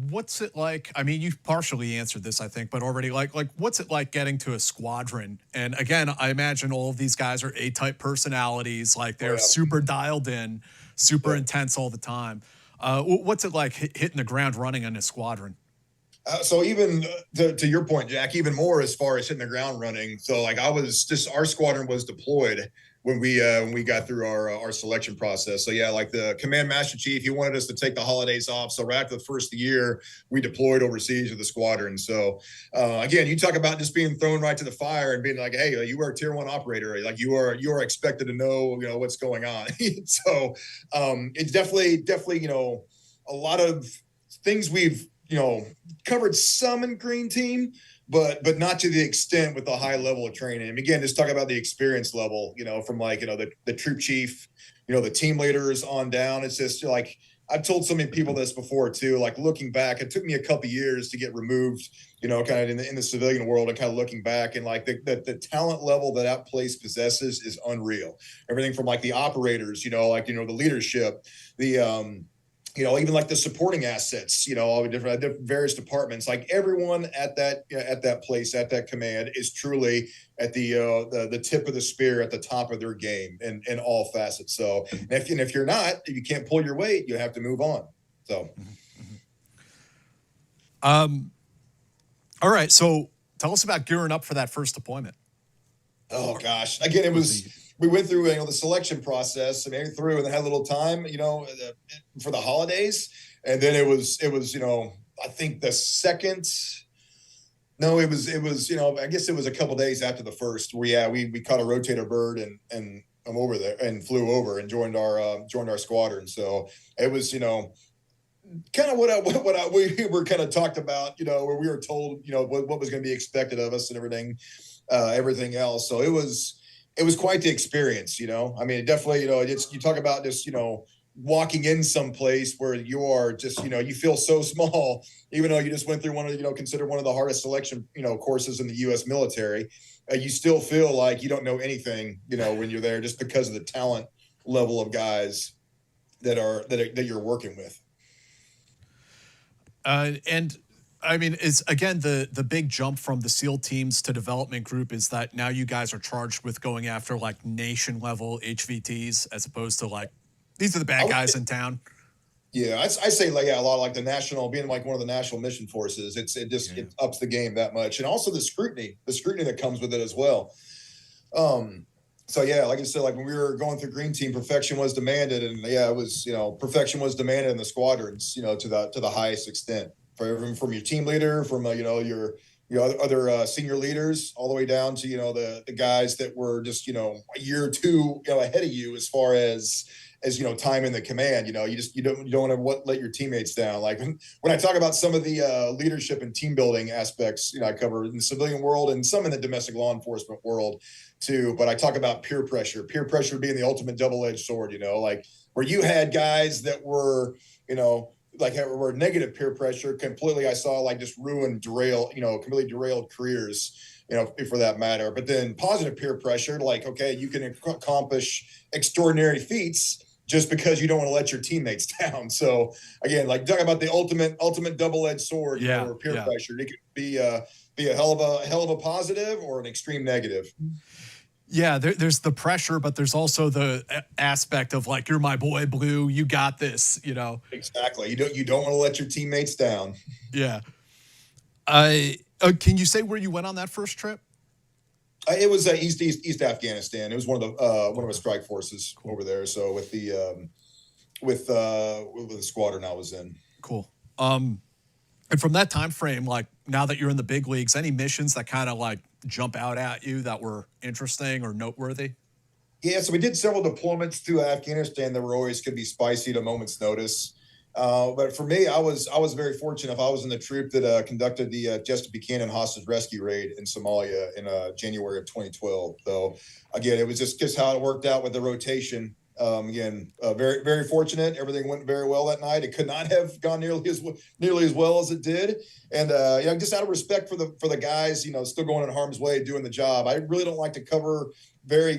S2: what's it like? I mean, you've partially answered this, I think, but already like what's it like getting to a squadron? And again, I imagine all of these guys are A-type personalities, like they're super dialed in, super intense all the time. What's it like hitting the ground running in a squadron?
S3: So even to your point, Jack, even more as far as hitting the ground running. So like our squadron was deployed when we got through our selection process. So yeah, like the command master chief, he wanted us to take the holidays off. So right after the first year, we deployed overseas with the squadron. So again, you talk about just being thrown right to the fire and being like, hey, you are a tier 1 operator. Like you are expected to know, what's going on. So it's definitely, a lot of things we've, covered some in green team, but not to the extent with the high level of training. And again, just talk about the experience level, from like, the troop chief, the team leaders on down. It's just like, I've told so many people this before too, like looking back, it took me a couple years to get removed, kind of in the civilian world, and kind of looking back, and like the talent level that place possesses is unreal. Everything from like the operators, the leadership, the, even like the supporting assets, all the different various departments, like everyone at that place, at that command is truly at the tip of the spear, at the top of their game in all facets. So if you're not, if you can't pull your weight, you have to move on. So.
S2: All right. So tell us about gearing up for that first deployment.
S3: Oh gosh. Again, we went through, the selection process and through and had a little time, for the holidays. And then it was, I think the second, no, it was, I guess it was a couple days after the first where, we caught a rotator bird and I'm over there and flew over and joined our squadron. So it was, kind of what we were kind of talked about, where we were told, what was going to be expected of us and everything else. So it was quite the experience, I mean, it definitely, you talk about just, walking in someplace where you are just, you feel so small, even though you just went through one of, considered one of the hardest selection, courses in the U.S. military, you still feel like you don't know anything, when you're there, just because of the talent level of guys that you're working with.
S2: And I mean, it's again, the big jump from the SEAL teams to development group is that now you guys are charged with going after like nation level HVTs as opposed to like, these are the bad guys in town.
S3: Yeah, I say like a lot of like the national, being like one of the national mission forces, it ups the game that much. And also the scrutiny that comes with it as well. So yeah, like I said, like when we were going through green team, perfection was demanded, and it was, perfection was demanded in the squadrons, to the highest extent, from your team leader, from your other senior leaders, all the way down to the guys that were just a year or two ahead of you as far as time in the command. You don't want to let your teammates down. Like when I talk about some of the leadership and team building aspects, I cover in the civilian world and some in the domestic law enforcement world too. But I talk about peer pressure being the ultimate double-edged sword. Like where you had guys that were were negative peer pressure completely. I saw like just completely derailed careers, for that matter. But then positive peer pressure, like, okay, you can accomplish extraordinary feats just because you don't want to let your teammates down. So again, like talking about the ultimate double-edged sword, or peer pressure, it could be a hell of a positive or an extreme negative.
S2: Yeah, there's the pressure, but there's also the aspect of like, you're my boy, Blue. You got this,
S3: Exactly. You don't want to let your teammates down.
S2: Yeah. Can you say where you went on that first trip?
S3: It was East Afghanistan. It was one of the strike forces over there. So with the squadron I was in.
S2: Cool. And from that time frame, like now that you're in the big leagues, any missions that kind of like jump out at you that were interesting or noteworthy?
S3: Yeah, so we did several deployments to Afghanistan that were always could be spicy at a moment's notice. But for me, I was very fortunate. I was in the troop that conducted the Jessica Buchanan hostage rescue raid in Somalia in January of 2012. So again, it was just how it worked out with the rotation. Very, very fortunate. Everything went very well that night. It could not have gone nearly as well as it did. And just out of respect for the guys, still going in harm's way doing the job. I really don't like to cover very,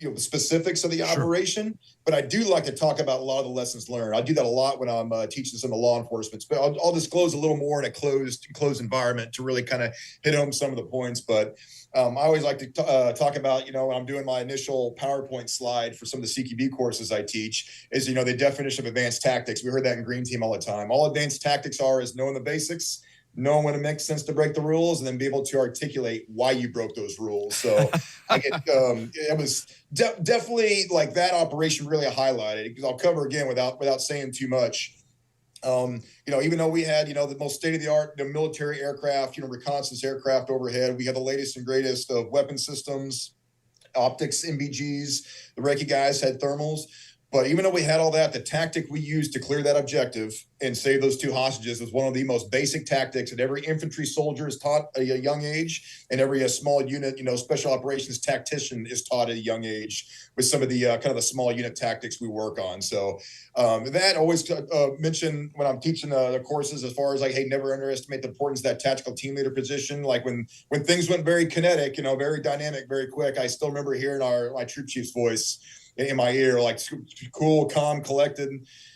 S3: the specifics of the operation, but I do like to talk about a lot of the lessons learned. I do that a lot when I'm teaching some of the law enforcement. But I'll disclose a little more in a closed environment to really kind of hit home some of the points. But I always like to talk about, when I'm doing my initial PowerPoint slide for some of the CQB courses I teach is, the definition of advanced tactics. We heard that in Green Team all the time. All advanced tactics is knowing the basics, knowing when it makes sense to break the rules, and then be able to articulate why you broke those rules. So it was definitely like that operation really highlighted, because I'll cover again without saying too much. Even though we had, the most state-of-the-art military aircraft, reconnaissance aircraft overhead, we had the latest and greatest of weapon systems, optics, MBGs, the Reiki guys had thermals. But even though we had all that, the tactic we used to clear that objective and save those 2 hostages was one of the most basic tactics that every infantry soldier is taught at a young age, and every small unit, special operations tactician is taught at a young age with some of the kind of the small unit tactics we work on. So that always mention when I'm teaching the courses as far as like, hey, never underestimate the importance of that tactical team leader position. Like when things went very kinetic, very dynamic, very quick, I still remember hearing my troop chief's voice in my ear, like cool, calm, collected,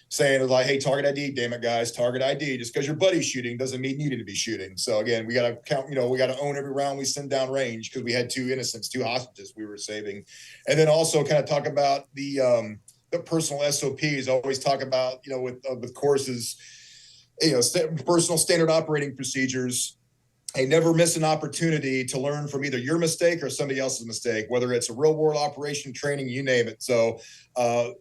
S3: saying like, hey, target ID, damn it, guys, target ID. Just because your buddy's shooting doesn't mean you need to be shooting. So again, we got to count, we got to own every round we send down range, because we had 2 innocents, 2 hostages we were saving. And then also kind of talk about the personal SOPs. I always talk about, with courses, personal standard operating procedures. Hey, never miss an opportunity to learn from either your mistake or somebody else's mistake, whether it's a real world operation, training, you name it. So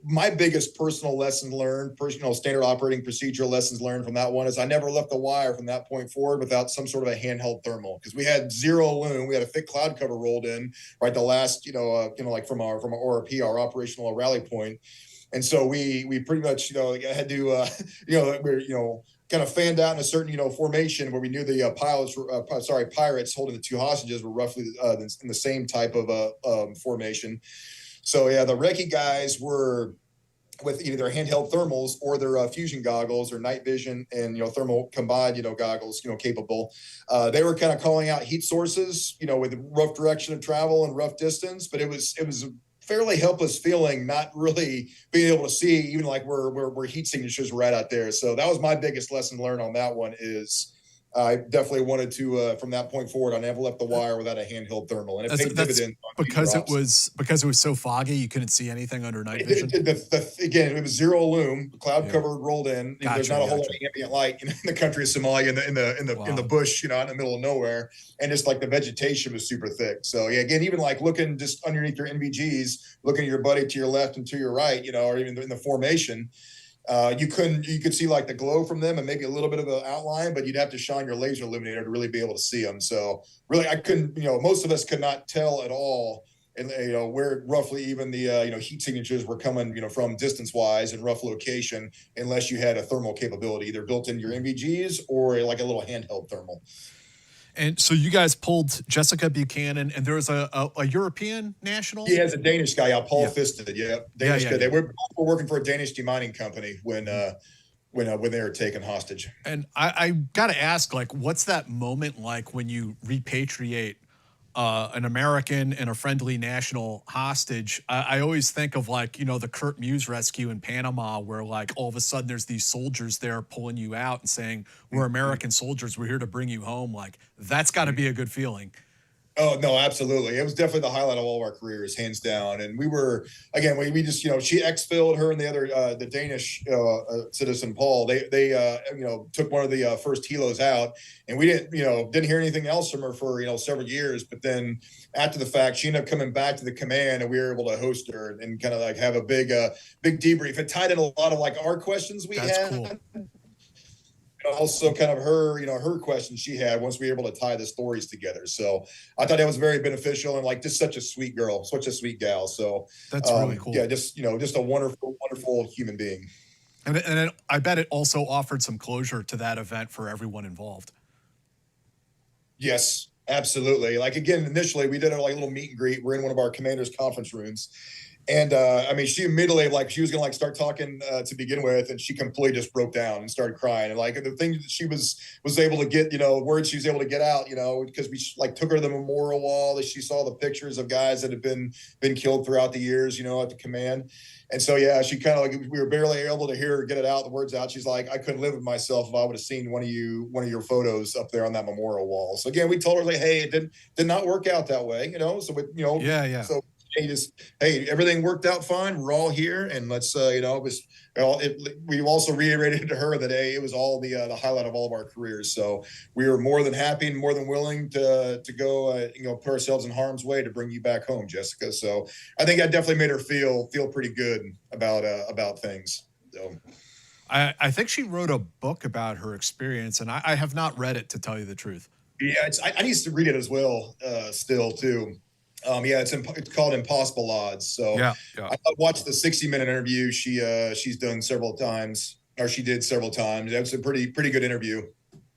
S3: my biggest personal lesson learned, standard operating procedure lessons learned from that one is I never left the wire from that point forward without some sort of a handheld thermal, because we had 0 loom. We had a thick cloud cover rolled in, right? The last, like from our ORP, our operational rally point. And so we pretty much, had to, we're, kind of fanned out in a certain, formation where we knew the pirates holding the 2 hostages were roughly in the same type of formation. So yeah, the recce guys were with either their handheld thermals or their fusion goggles or night vision and, thermal combined, goggles, capable. They were kind of calling out heat sources, with rough direction of travel and rough distance, but it was fairly helpless feeling, not really being able to see even like where heat signatures were out there. So that was my biggest lesson learned on that one. Is I definitely wanted to from that point forward, I never left the wire without a handheld thermal, and it paid dividends
S2: because it was so foggy you couldn't see anything under night vision.
S3: Again, it was 0 loom, cloud covered, rolled in.
S2: Gotcha,
S3: there's not a whole lot of ambient light in the country of Somalia, in the bush, out in the middle of nowhere, and just like the vegetation was super thick. So yeah, again, even like looking just underneath your NVGs, looking at your buddy to your left and to your right, or even in the formation. You could see like the glow from them and maybe a little bit of an outline, but you'd have to shine your laser illuminator to really be able to see them. So really, I couldn't, most of us could not tell at all, and where roughly even the heat signatures were coming, from distance wise and rough location, unless you had a thermal capability either built into your NVGs or like a little handheld thermal.
S2: And so you guys pulled Jessica Buchanan, and there was a European national?
S3: Yeah, it's a Danish guy, Paul Fisted. Yeah, Danish guy.
S2: Yeah.
S3: They were working for a Danish demining company when they were taken hostage.
S2: And I got to ask, like, what's that moment like when you repatriate an American and a friendly national hostage? I always think of like, the Kurt Muse rescue in Panama, where like all of a sudden there's these soldiers there pulling you out and saying, we're American soldiers, we're here to bring you home. Like, that's got to be a good feeling.
S3: Oh, no, absolutely. It was definitely the highlight of all of our careers, hands down. And we were, again, we just, she exfilled her and the other, the Danish citizen, Paul. They took one of the first helos out, and we didn't hear anything else from her for, several years. But then after the fact, she ended up coming back to the command, and we were able to host her and kind of like have a big debrief. It tied in a lot of like our questions we had.
S2: Cool.
S3: Also kind of her, her questions she had once we were able to tie the stories together. So I thought that was very beneficial, and like just such a sweet girl, such a sweet gal. So
S2: that's really cool.
S3: Yeah, just a wonderful, wonderful human being.
S2: And I bet it also offered some closure to that event for everyone involved.
S3: Yes, absolutely. Like again, initially we did a little meet and greet. We're in one of our commanders' conference rooms. And she immediately, like, she was gonna start talking to begin with, and she completely just broke down and started crying. And like the thing that she was able to get, words she was able to get out, because we took her to the memorial wall. She saw the pictures of guys that had been killed throughout the years, at the command. And so yeah, she kind of we were barely able to hear her get it out, the words out. She's like, I couldn't live with myself if I would have seen one of your photos up there on that memorial wall. So again, we told her like, hey, it did not work out that way, So with
S2: yeah.
S3: So everything worked out fine. We're all here, and let's we also reiterated to her that it was all the highlight of all of our careers. So we were more than happy and more than willing to go put ourselves in harm's way to bring you back home, Jessica. So I think I definitely made her feel pretty good about things. So
S2: I think she wrote a book about her experience, and I have not read it, to tell you the truth.
S3: Yeah, I need to read it as well still too. Yeah, it's called Impossible Odds. So
S2: Yeah.
S3: I watched the 60-minute interview. She's done several times, or she did several times. That's a pretty good interview.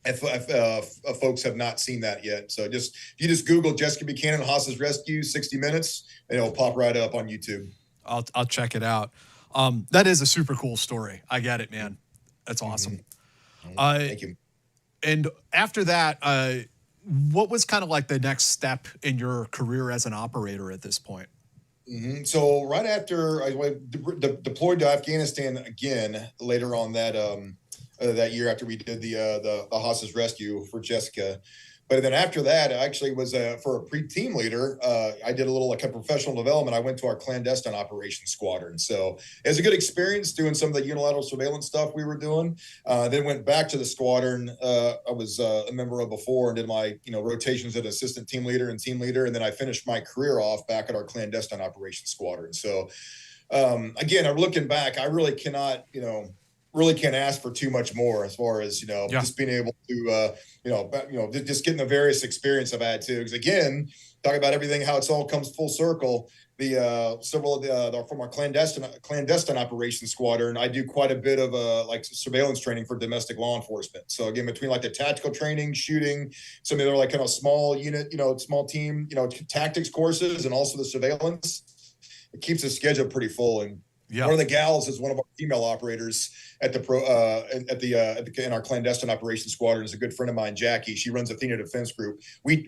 S3: If folks have not seen that yet, so if you just Google Jessica Buchanan hostage rescue 60 minutes, and it'll pop right up on YouTube.
S2: I'll check it out. That is a super cool story. I get it, man. That's awesome.
S3: Thank you.
S2: And after that, what was kind of like the next step in your career as an operator at this point?
S3: So right after I deployed to Afghanistan again later on that year after we did the hostage rescue for Jessica. But then after that, I actually was for a pre-team leader. I did a little like a professional development. I went to our clandestine operations squadron. So it was a good experience doing some of the unilateral surveillance stuff we were doing. Then went back to the squadron I was a member of before and did my rotations as assistant team leader and team leader. And then I finished my career off back at our clandestine operations squadron. So again, I'm looking back, I really cannot, really can't ask for too much more as far as just being able to just getting the various experience I've had too. Because again, talking about everything, how it's all comes full circle. The several of the from our clandestine operations squadron, I do quite a bit of like surveillance training for domestic law enforcement. So again, between like the tactical training, shooting, some of the like kind of small unit, small team, tactics courses, and also the surveillance, it keeps the schedule pretty full. And one of the gals is one of our female operators at in our clandestine operations squadron is a good friend of mine, Jacki. She runs Athena Defense Group. We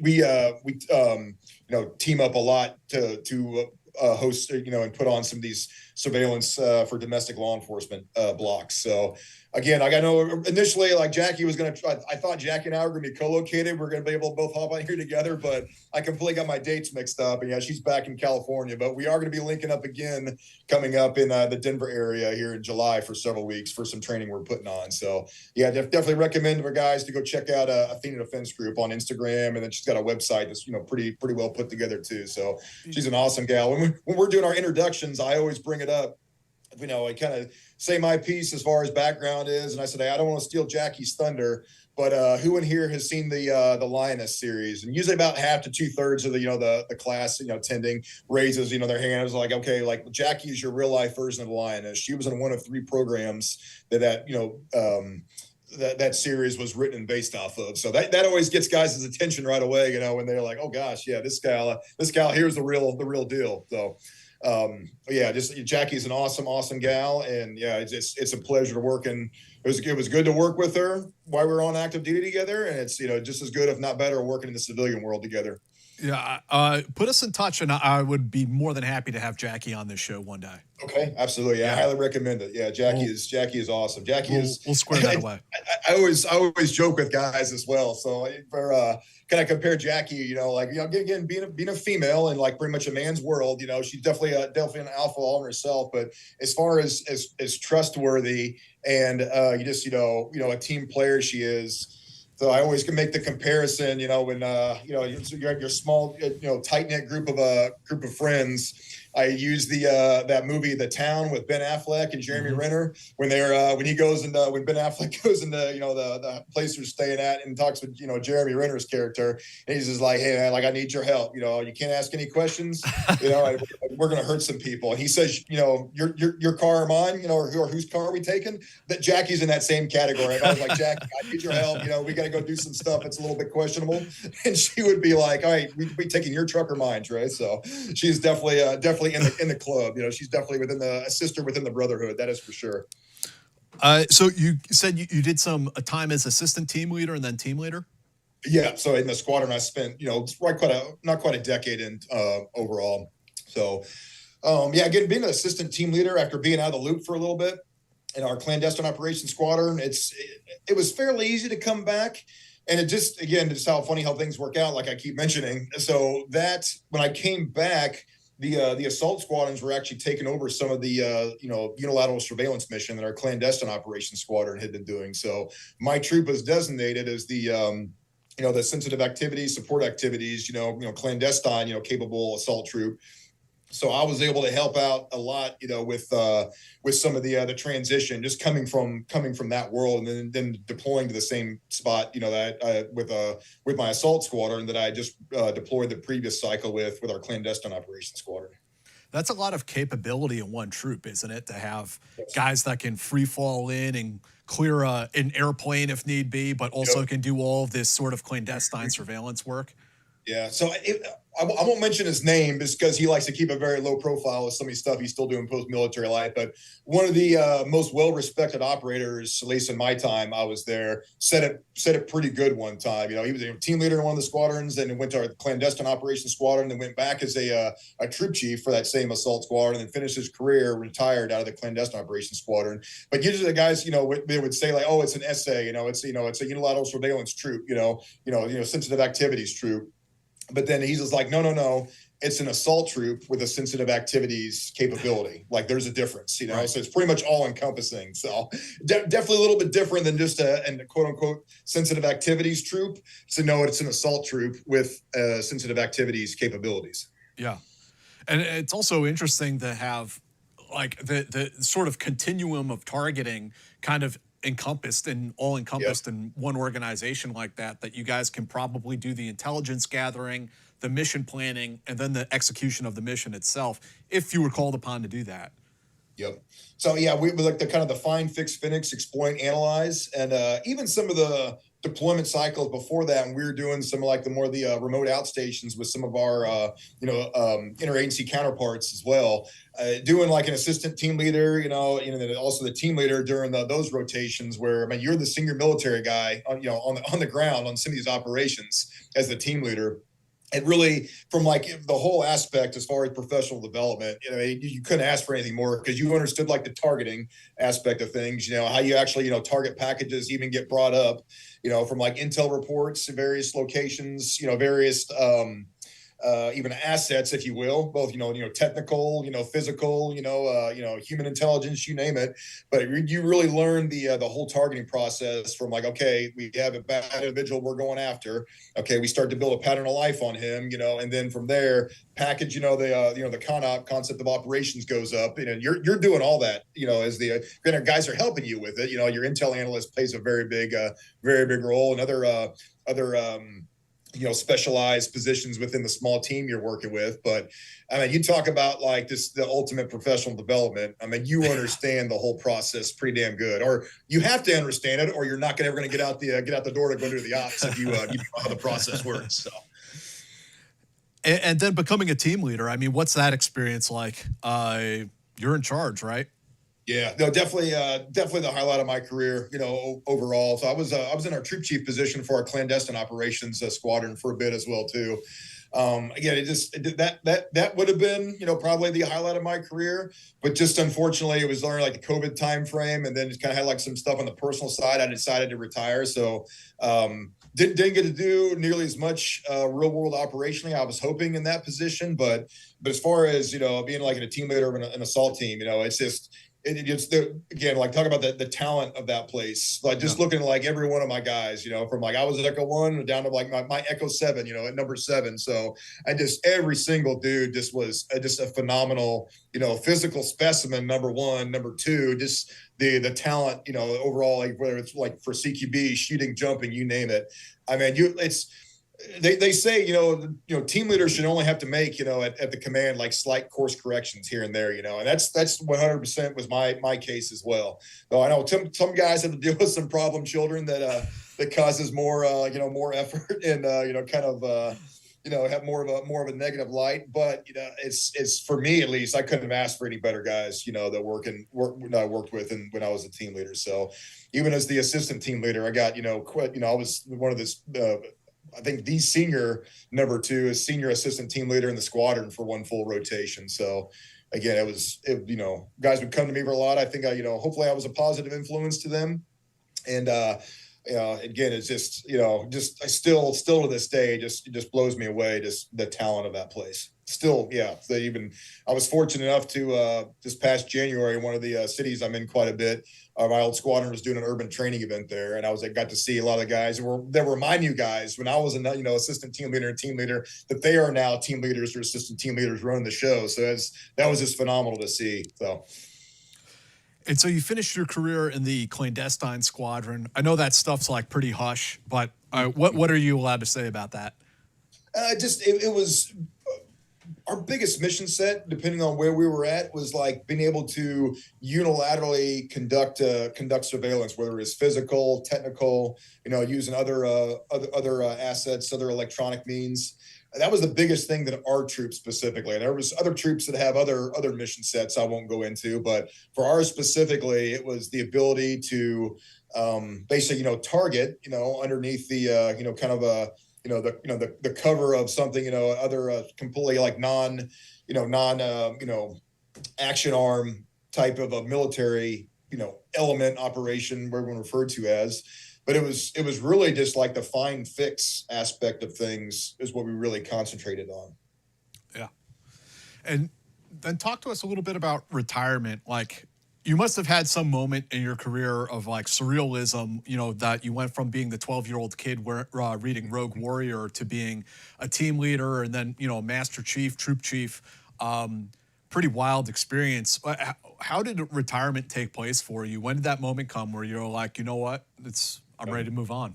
S3: team up a lot to host and put on some of these surveillance for domestic law enforcement blocks. So again, I know initially like Jacki was going to try. I thought Jacki and I were going to be co-located. We're going to be able to both hop on here together, but I completely got my dates mixed up. And she's back in California, but we are going to be linking up again coming up in the Denver area here in July for several weeks for some training we're putting on. So yeah, definitely recommend for guys to go check out Athena Defense Group on Instagram. And then she's got a website that's, pretty well put together too. So she's an awesome gal. When we're doing our introductions, I always bring it up. I kind of say my piece as far as background is, and I said, hey, I don't want to steal Jacki's thunder, but who in here has seen the Lioness series? And usually about half to 2/3 of the class, attending raises, their hand. I was like, okay, like Jacki is your real life version of the Lioness. She was in one of 3 programs that series was written and based off of. So that always gets guys' attention right away, when they're like, oh gosh, yeah, this gal here's the real deal. So. Just Jacki's an awesome gal, and it's a pleasure to work. And it was good to work with her while we were on active duty together, and it's just as good, if not better, working in the civilian world together.
S2: Yeah, put us in touch, and I would be more than happy to have Jacki on this show one day.
S3: Okay, absolutely. Yeah, I highly recommend it. Yeah, Jacki is awesome.
S2: We'll square that away.
S3: I always joke with guys as well. So for kind of compare Jacki, again being a female in like pretty much a man's world, she's definitely an alpha all in herself. But as far as trustworthy and a team player she is. So I always can make the comparison, when your small, tight knit group of friends. I use that movie The Town with Ben Affleck and Jeremy Renner when when Ben Affleck goes into the place they're staying at and talks with Jeremy Renner's character, and he's just like, hey man, like I need your help. You can't ask any questions. We're gonna hurt some people. And he says, your car or mine, or whose car are we taking? That Jacki's in that same category. And I was like, Jacki, I need your help. We got to go do some stuff. It's a little bit questionable. And she would be like, all right, we taking your truck or mine, Trey. So she's definitely in the club. She's definitely a sister within the brotherhood. That is for sure.
S2: So you said you did a time as assistant team leader and then team leader?
S3: Yeah. So in the squadron, I spent, not quite a decade in overall. So, again, being an assistant team leader after being out of the loop for a little bit in our clandestine operations squadron, it was fairly easy to come back. And it just how funny how things work out, like I keep mentioning. So that when I came back, the assault squadrons were actually taking over some of the unilateral surveillance mission that our clandestine operations squadron had been doing. So my troop was designated as the sensitive activities, support activities, clandestine, capable assault troop. So I was able to help out a lot, with some of the transition, just coming from that world, and then deploying to the same spot, that with my assault squadron that I just deployed the previous cycle with our clandestine operations squadron.
S2: That's a lot of capability in one troop, isn't it? To have guys that can free fall in and clear an airplane if need be, but also can do all of this sort of clandestine surveillance work.
S3: Yeah. So I won't mention his name just because he likes to keep a very low profile with some of the stuff he's still doing post-military life. But one of the most well-respected operators, at least in my time I was there, said it pretty good one time. He was a team leader in one of the squadrons, and went to our clandestine operations squadron, and went back as a troop chief for that same assault squadron, and finished his career retired out of the clandestine operations squadron. But usually the guys, they would say like, oh, it's an SA, it's a unilateral surveillance troop, sensitive activities troop. But then he's just like, no, it's an assault troop with a sensitive activities capability. Like there's a difference,
S2: Right.
S3: So it's pretty much all encompassing. So definitely a little bit different than just a quote unquote sensitive activities troop. So no, it's an assault troop with sensitive activities capabilities.
S2: Yeah. And it's also interesting to have like the sort of continuum of targeting kind of encompassed in one organization like that you guys can probably do the intelligence gathering, the mission planning, and then the execution of the mission itself if you were called upon to do that.
S3: Yep. So yeah, we like the kind of the find, fix, finish, exploit, analyze, and even some of the deployment cycles before that, and we were doing some like the remote outstations with some of our interagency counterparts as well, doing like an assistant team leader, and then also the team leader during those rotations where you're the senior military guy on the ground on some of these operations as the team leader. And really, from like the whole aspect as far as professional development, you couldn't ask for anything more because you understood like the targeting aspect of things, how you actually, target packages even get brought up, from like intel reports to various locations, various even assets, if you will, both, technical, physical, human intelligence, you name it. But you really learn the whole targeting process from like, okay, we have a bad individual we're going after. Okay, we start to build a pattern of life on him, and then from there, package, the concept of operations goes up, and you're doing all that, as the guys are helping you with it. Your intel analyst plays a very big role, and other specialized positions within the small team you're working with. But you talk about like the ultimate professional development. You understand the whole process pretty damn good, or you have to understand it, or you're not ever going to get out the door to go to the ops if you know how the process works. So.
S2: And then becoming a team leader, what's that experience like? You're in charge, right?
S3: Yeah, no, definitely the highlight of my career, overall. So I was in our troop chief position for our clandestine operations squadron for a bit as well too. Again, that would have been, probably the highlight of my career, but just unfortunately it was during like the COVID time frame, and then just kind of had like some stuff on the personal side. I decided to retire, so didn't get to do nearly as much real world operationally I was hoping in that position. But as far as being like a team leader of an assault team, it's just. It's again, like talk about the talent of that place. Like just looking at like every one of my guys, from like I was at Echo 1 down to like my Echo 7, at number 7. So every single dude just was just a phenomenal, physical specimen. Number 1, number 2, just the talent, overall, like whether it's like for CQB, shooting, jumping, you name it. They say, team leaders should only have to make, at the command, like slight course corrections here and there, and that's 100% was my case as well. Though I know some guys have to deal with some problem children that causes more, more effort and, kind of, have more of a negative light. But, it's for me, at least, I couldn't have asked for any better guys, that I worked with and when I was a team leader. So even as the assistant team leader, I got, I was one of this, I think the senior number 2 is senior assistant team leader in the squadron for one full rotation. So again, guys would come to me for a lot. I think hopefully I was a positive influence to them. And, again, it's just, I still to this day, just blows me away, just the talent of that place. still, yeah. I was fortunate enough to this past January, one of the cities I'm in quite a bit. My old squadron was doing an urban training event there, and I got to see a lot of guys that were my new guys when I was assistant team leader and team leader, that they are now team leaders or assistant team leaders running the show. So that was just phenomenal to see. So.
S2: And so you finished your career in the clandestine squadron. I know that stuff's like pretty hush, but what are you allowed to say about that?
S3: It was our biggest mission set, depending on where we were at, was like being able to unilaterally conduct surveillance, whether it's physical, technical, using other assets, other electronic means. That was the biggest thing that our troops specifically, and there was other troops that have other mission sets I won't go into, but for ours specifically, it was the ability to basically, target, underneath the, kind of a, the cover of something, other completely like non action arm type of a military, element operation, where everyone referred to as. But it was really just like the fine fix aspect of things is what we really concentrated on.
S2: Yeah. And then talk to us a little bit about retirement. Like, you must have had some moment in your career of like surrealism, that you went from being the 12-year-old kid reading Rogue Warrior to being a team leader and then, Master Chief, Troop Chief. Pretty wild experience. How did retirement take place for you? When did that moment come where you're like, you know what, I'm ready to move on?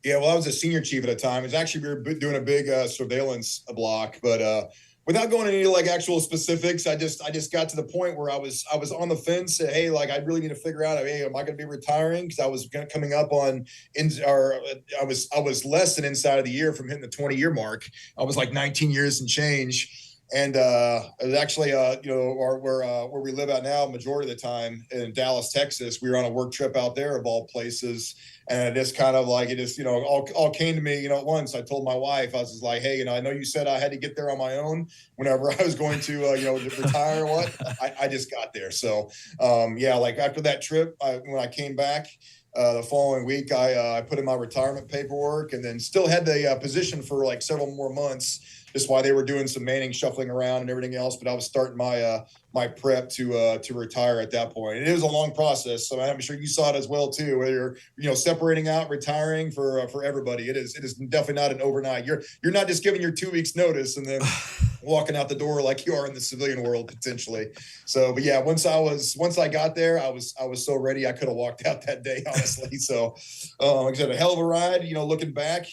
S3: Yeah, well, I was a senior chief at the time. It was actually, we were doing a big surveillance block, but without going into any like actual specifics, I just got to the point where I was on the fence. Hey, like I really need to figure out, hey, am I going to be retiring? Because I was coming up on, I was less than inside of the year from hitting the 20-year mark. I was like 19 years and change. And it was actually, where we live out now, majority of the time in Dallas, Texas. We were on a work trip out there, of all places. And it just kind of like, all came to me, at once. I told my wife, I was just like, hey, I know you said I had to get there on my own whenever I was going to, retire or what. I just got there. So, like after that trip, when I came back, the following week, I put in my retirement paperwork, and then still had the position for like several more months, just while they were doing some manning, shuffling around and everything else. But I was starting my prep to retire at that point. And it was a long process. So I'm sure you saw it as well too, where you're, separating out, retiring for everybody. It is definitely not an overnight. You're not just giving your 2 weeks notice and then walking out the door like you are in the civilian world potentially. So, but yeah, once I got there, I was so ready. I could have walked out that day, honestly. So, like I said, a hell of a ride, looking back.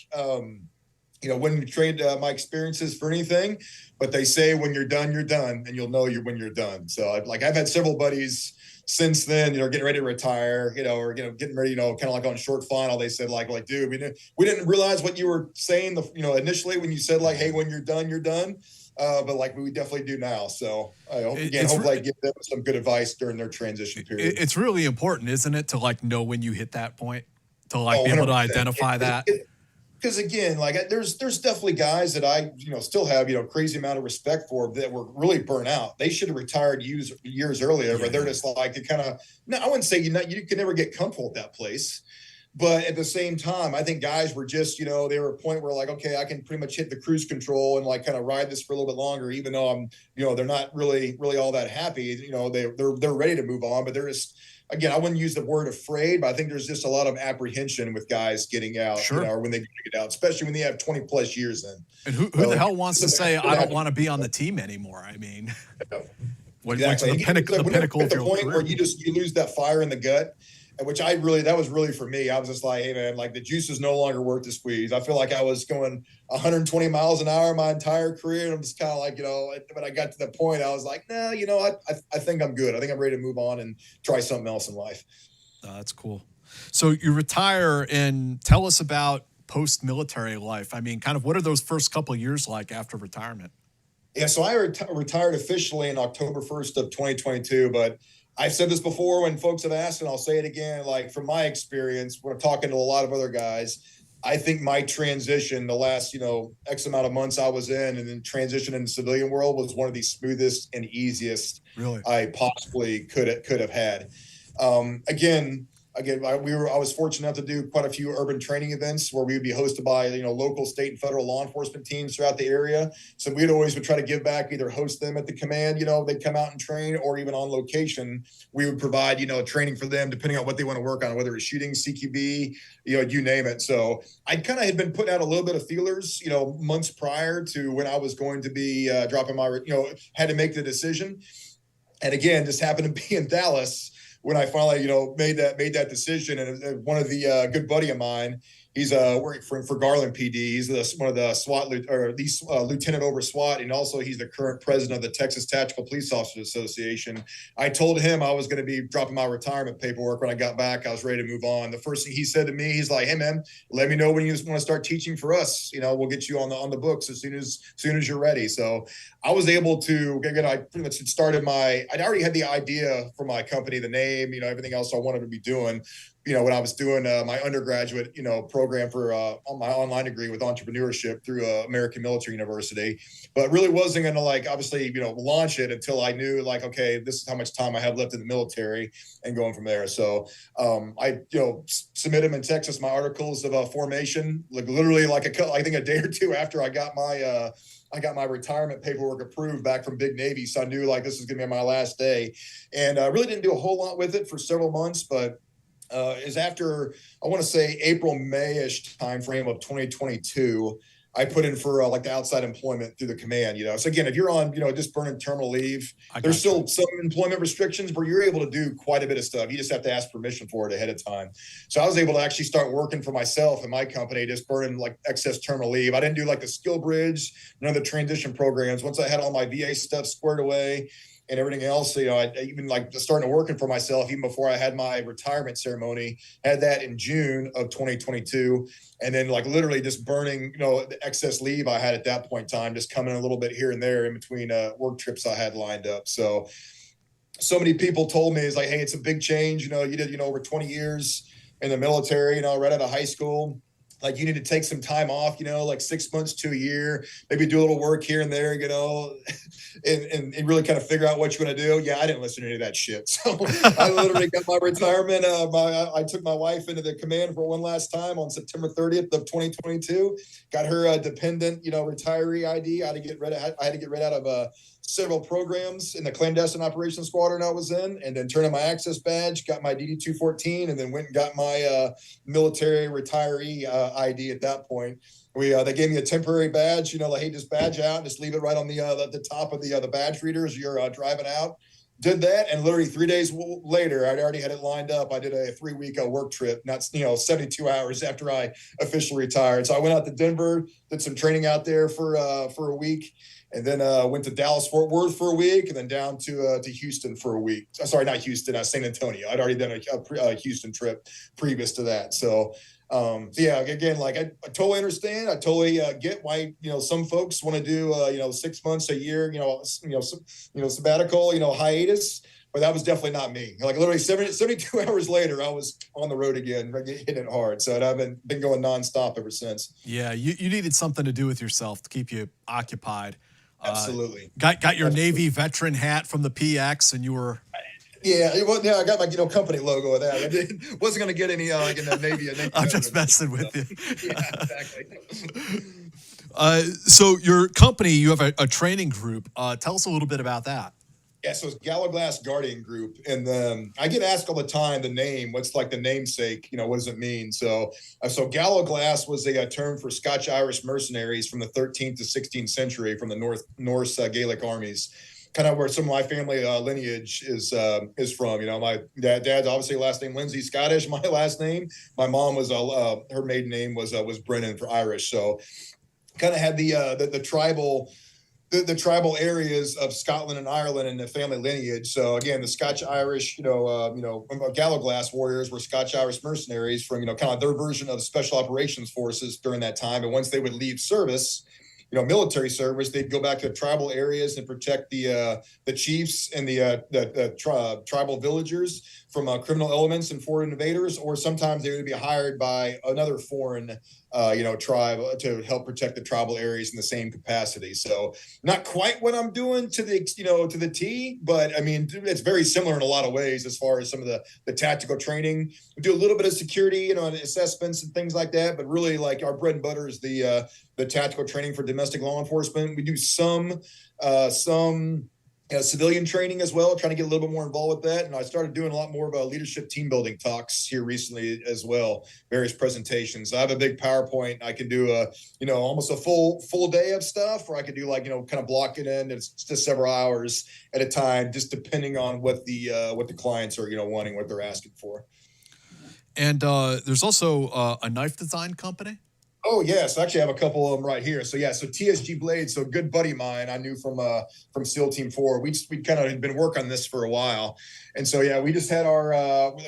S3: Wouldn't trade my experiences for anything, but they say when you're done, and you'll know when you're done. So I've had several buddies since then, getting ready to retire, or, getting ready, kind of like on short final. They said like, dude, we didn't realize what you were saying, initially when you said like, hey, when you're done, you're done. But like we definitely do now. So I hopefully I give them some good advice during their transition period.
S2: It's really important, isn't it, to like know when you hit that point, to like be able to identify that.
S3: Because again, like there's definitely guys that I still have crazy amount of respect for that were really burnt out. They should have retired years earlier, but they're just like to kind of. No, I wouldn't say you can never get comfortable at that place, but at the same time, I think guys were just they were at a point where like, okay, I can pretty much hit the cruise control and like kind of ride this for a little bit longer, even though I'm they're not really all that happy. They're ready to move on, but they're just. Again, I wouldn't use the word afraid, but I think there's just a lot of apprehension with guys getting out,
S2: sure.
S3: Or when they get out, especially when they have 20 plus years in.
S2: And who the hell wants to say, I don't want to be on the team anymore? I mean,
S3: exactly.
S2: The pinnacle of your
S3: point
S2: career.
S3: where you lose that fire in the gut, which that was really for me. I was just like, hey man, like the juice is no longer worth the squeeze. I feel like I was going 120 miles an hour my entire career. And I'm just kind of like, when I got to that point, I was like, no, I think I'm good. I think I'm ready to move on and try something else in life.
S2: That's cool. So you retire, and tell us about post-military life. I mean, kind of what are those first couple of years like after retirement?
S3: Yeah, so I retired officially on October 1st of 2022, but I've said this before when folks have asked, and I'll say it again, like from my experience, when I'm talking to a lot of other guys, I think my transition, the last, X amount of months I was in, and then transition in the civilian world was one of the smoothest and easiest I possibly could have had. Again, again, I was fortunate enough to do quite a few urban training events where we would be hosted by, local, state, and federal law enforcement teams throughout the area. So we'd always would try to give back, either host them at the command, they'd come out and train, or even on location, we would provide, training for them depending on what they want to work on, whether it's shooting, CQB, you name it. So I kind of had been putting out a little bit of feelers, months prior to when I was going to be dropping my, had to make the decision. And again, just happened to be in Dallas when I finally, made that decision. And one of the good buddy of mine, he's working for Garland PD. He's one of the SWAT lieutenant over SWAT, and also he's the current president of the Texas Tactical Police Officers Association. I told him I was going to be dropping my retirement paperwork when I got back. I was ready to move on. The first thing he said to me, he's like, "Hey man, let me know when you want to start teaching for us. We'll get you on the books as soon as you're ready." So I was able to, again, I pretty much started I'd already had the idea for my company, the name, everything else I wanted to be doing. When I was doing my undergraduate, program for my online degree with entrepreneurship through American Military University, but really wasn't going to obviously, launch it until I knew okay, this is how much time I have left in the military and going from there. So I, submitted in Texas my articles of formation, literally I think a day or two after I got my retirement paperwork approved back from Big Navy. So I knew this is going to be my last day, and I really didn't do a whole lot with it for several months, but is after, I want to say April, May-ish timeframe of 2022, I put in for the outside employment through the command, So again, if you're on, just burning terminal leave, there's still some employment restrictions where you're able to do quite a bit of stuff. You just have to ask permission for it ahead of time. So I was able to actually start working for myself and my company, just burning excess terminal leave. I didn't do the skill bridge, none of the transition programs. Once I had all my VA stuff squared away and everything else, I even starting to working for myself even before I had my retirement ceremony, had that in June of 2022. And then literally just burning, the excess leave I had at that point in time, just coming a little bit here and there in between work trips I had lined up. So many people told me, hey, it's a big change. You did, over 20 years in the military, right out of high school. You need to take some time off, 6 months to a year, maybe do a little work here and there, and really kind of figure out what you want to do. Yeah, I didn't listen to any of that shit. So I literally got my retirement. I took my wife into the command for one last time on September 30th of 2022. Got her dependent, retiree ID. I had to get rid out of several programs in the clandestine operations squadron I was in, and then turned in my access badge, got my DD-214, and then went and got my military retiree ID at that point. They gave me a temporary badge, hey, just badge out, just leave it right on the top of the badge reader as you're driving out. Did that, and literally 3 days later, I'd already had it lined up. I did a 3-week work trip, not 72 hours after I officially retired. So I went out to Denver, did some training out there for a week, and then went to Dallas-Fort Worth for a week, and then down to Houston for a week. Sorry, not Houston, San Antonio. I'd already done a Houston trip previous to that. So yeah, again, I totally understand. I totally get why some folks want to do 6 months, a year, sabbatical, hiatus. But that was definitely not me. Literally 72 hours later, I was on the road again, hitting it hard. So I've been going nonstop ever since.
S2: Yeah, you needed something to do with yourself to keep you occupied.
S3: Absolutely.
S2: Got your
S3: Absolutely.
S2: Navy veteran hat from the PX, and you were.
S3: Yeah, I got my company logo with that. I wasn't going to get any in the Navy.
S2: I'm just messing with you.
S3: Yeah, exactly.
S2: So your company, you have a training group. Tell us a little bit about that.
S3: Yeah, so it's Gallowglass Guardian Group, and I get asked all the time the name. What's the namesake? What does it mean? So Gallowglass was a term for Scotch-Irish mercenaries from the 13th to 16th century from the Norse Gaelic armies. Kind of where some of my family lineage is from. My dad's obviously last name Lindsey, Scottish. My last name, my mom was her maiden name was Brennan for Irish. So kind of had the tribal areas of Scotland and Ireland in the family lineage. So again, the Scotch-Irish, Gallowglass warriors were Scotch-Irish mercenaries from kind of their version of special operations forces during that time. And once they would leave service, military service, they'd go back to tribal areas and protect the chiefs and the tribal villagers from criminal elements and foreign invaders, or sometimes they would be hired by another foreign tribe to help protect the tribal areas in the same capacity. So not quite what I'm doing to the T, but I mean, it's very similar in a lot of ways as far as some of the tactical training. We do a little bit of security, and assessments and things like that, but really like our bread and butter is the tactical training for domestic law enforcement. We do some civilian training as well, trying to get a little bit more involved with that. And I started doing a lot more of a leadership team building talks here recently as well, various presentations. I have a big PowerPoint. I can do almost a full day of stuff, or I could do kind of block it in. It's just several hours at a time, just depending on what the clients are, wanting, what they're asking for. And
S2: there's also a knife design company.
S3: Oh yes, actually I have a couple of them right here. So TSG Blades. So a good buddy of mine I knew from SEAL Team 4. We kind of had been working on this for a while, and so we just had our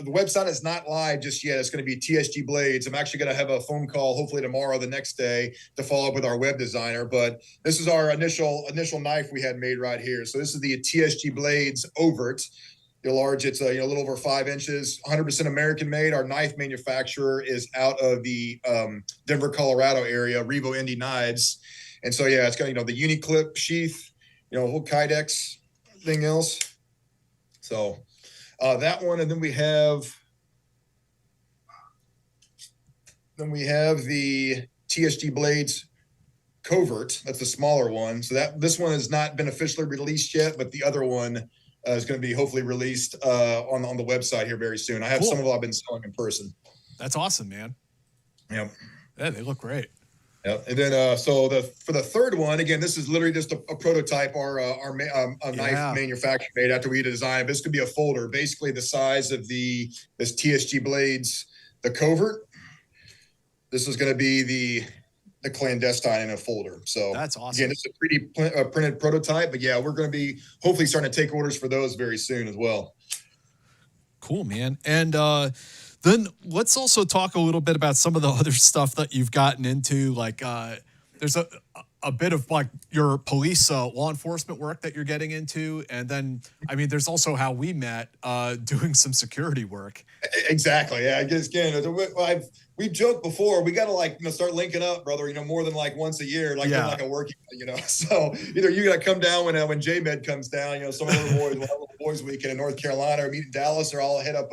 S3: the website is not live just yet. It's going to be TSG Blades. I'm actually going to have a phone call hopefully tomorrow, the next day, to follow up with our web designer. But this is our initial knife we had made right here. So this is the TSG Blades Overt. Large, it's a little over 5 inches, 100% American made. Our knife manufacturer is out of the Denver, Colorado area, Revo Indy Knives. And so it's got the Uniclip sheath, whole Kydex, thing else. So that one, and then we have the TSG Blades Covert. That's the smaller one. So this one has not been officially released yet, but the other one is going to be hopefully released on the website here very soon. I have some of them I've been selling in person.
S2: That's awesome, man.
S3: Yeah,
S2: they look great.
S3: Yeah, and then for the third one, again, this is literally just a prototype. Our knife manufacturer made after we designed. This could be a folder, basically the size of this TSG Blades, the Covert. This is going to be the clandestine in a folder. So
S2: that's awesome.
S3: Again, it's a 3D printed prototype, but we're going to be hopefully starting to take orders for those very soon as well.
S2: Cool, man. And then let's also talk a little bit about some of the other stuff that you've gotten into. Like there's a bit of like your police law enforcement work that you're getting into. And then, I mean, there's also how we met doing some security work.
S3: Exactly. Yeah. I guess, again, we've joked before, we got to start linking up, brother, more than once a year, like a working, so either you got to come down when J-Med comes down, some of the boys, boys weekend in North Carolina, or meet in Dallas, or I'll head up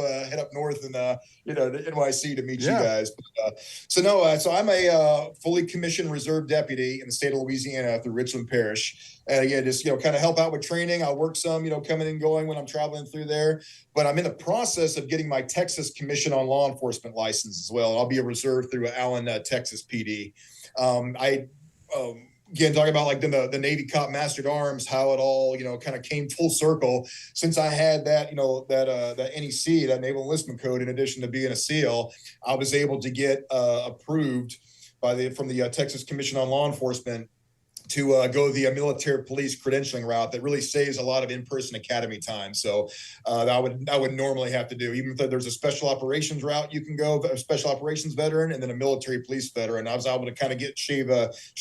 S3: north and, the NYC to meet you guys. But, so I'm a fully commissioned reserve deputy in the state of Louisiana through Richland Parish. And again, just, kind of help out with training. I'll work some, coming and going when I'm traveling through there. But I'm in the process of getting my Texas Commission on Law Enforcement license as well. I'll be a reserve through Allen, Texas PD. Again, talking about the Navy Cop Mastered Arms, how it all, kind of came full circle since I had that, that NEC, that Naval Enlistment Code, in addition to being a SEAL. I was able to get approved from the Texas Commission on Law Enforcement to go the military police credentialing route that really saves a lot of in-person academy time. So I would normally have to do, even if there's a special operations route, you can go a special operations veteran and then a military police veteran. I was able to kind of shave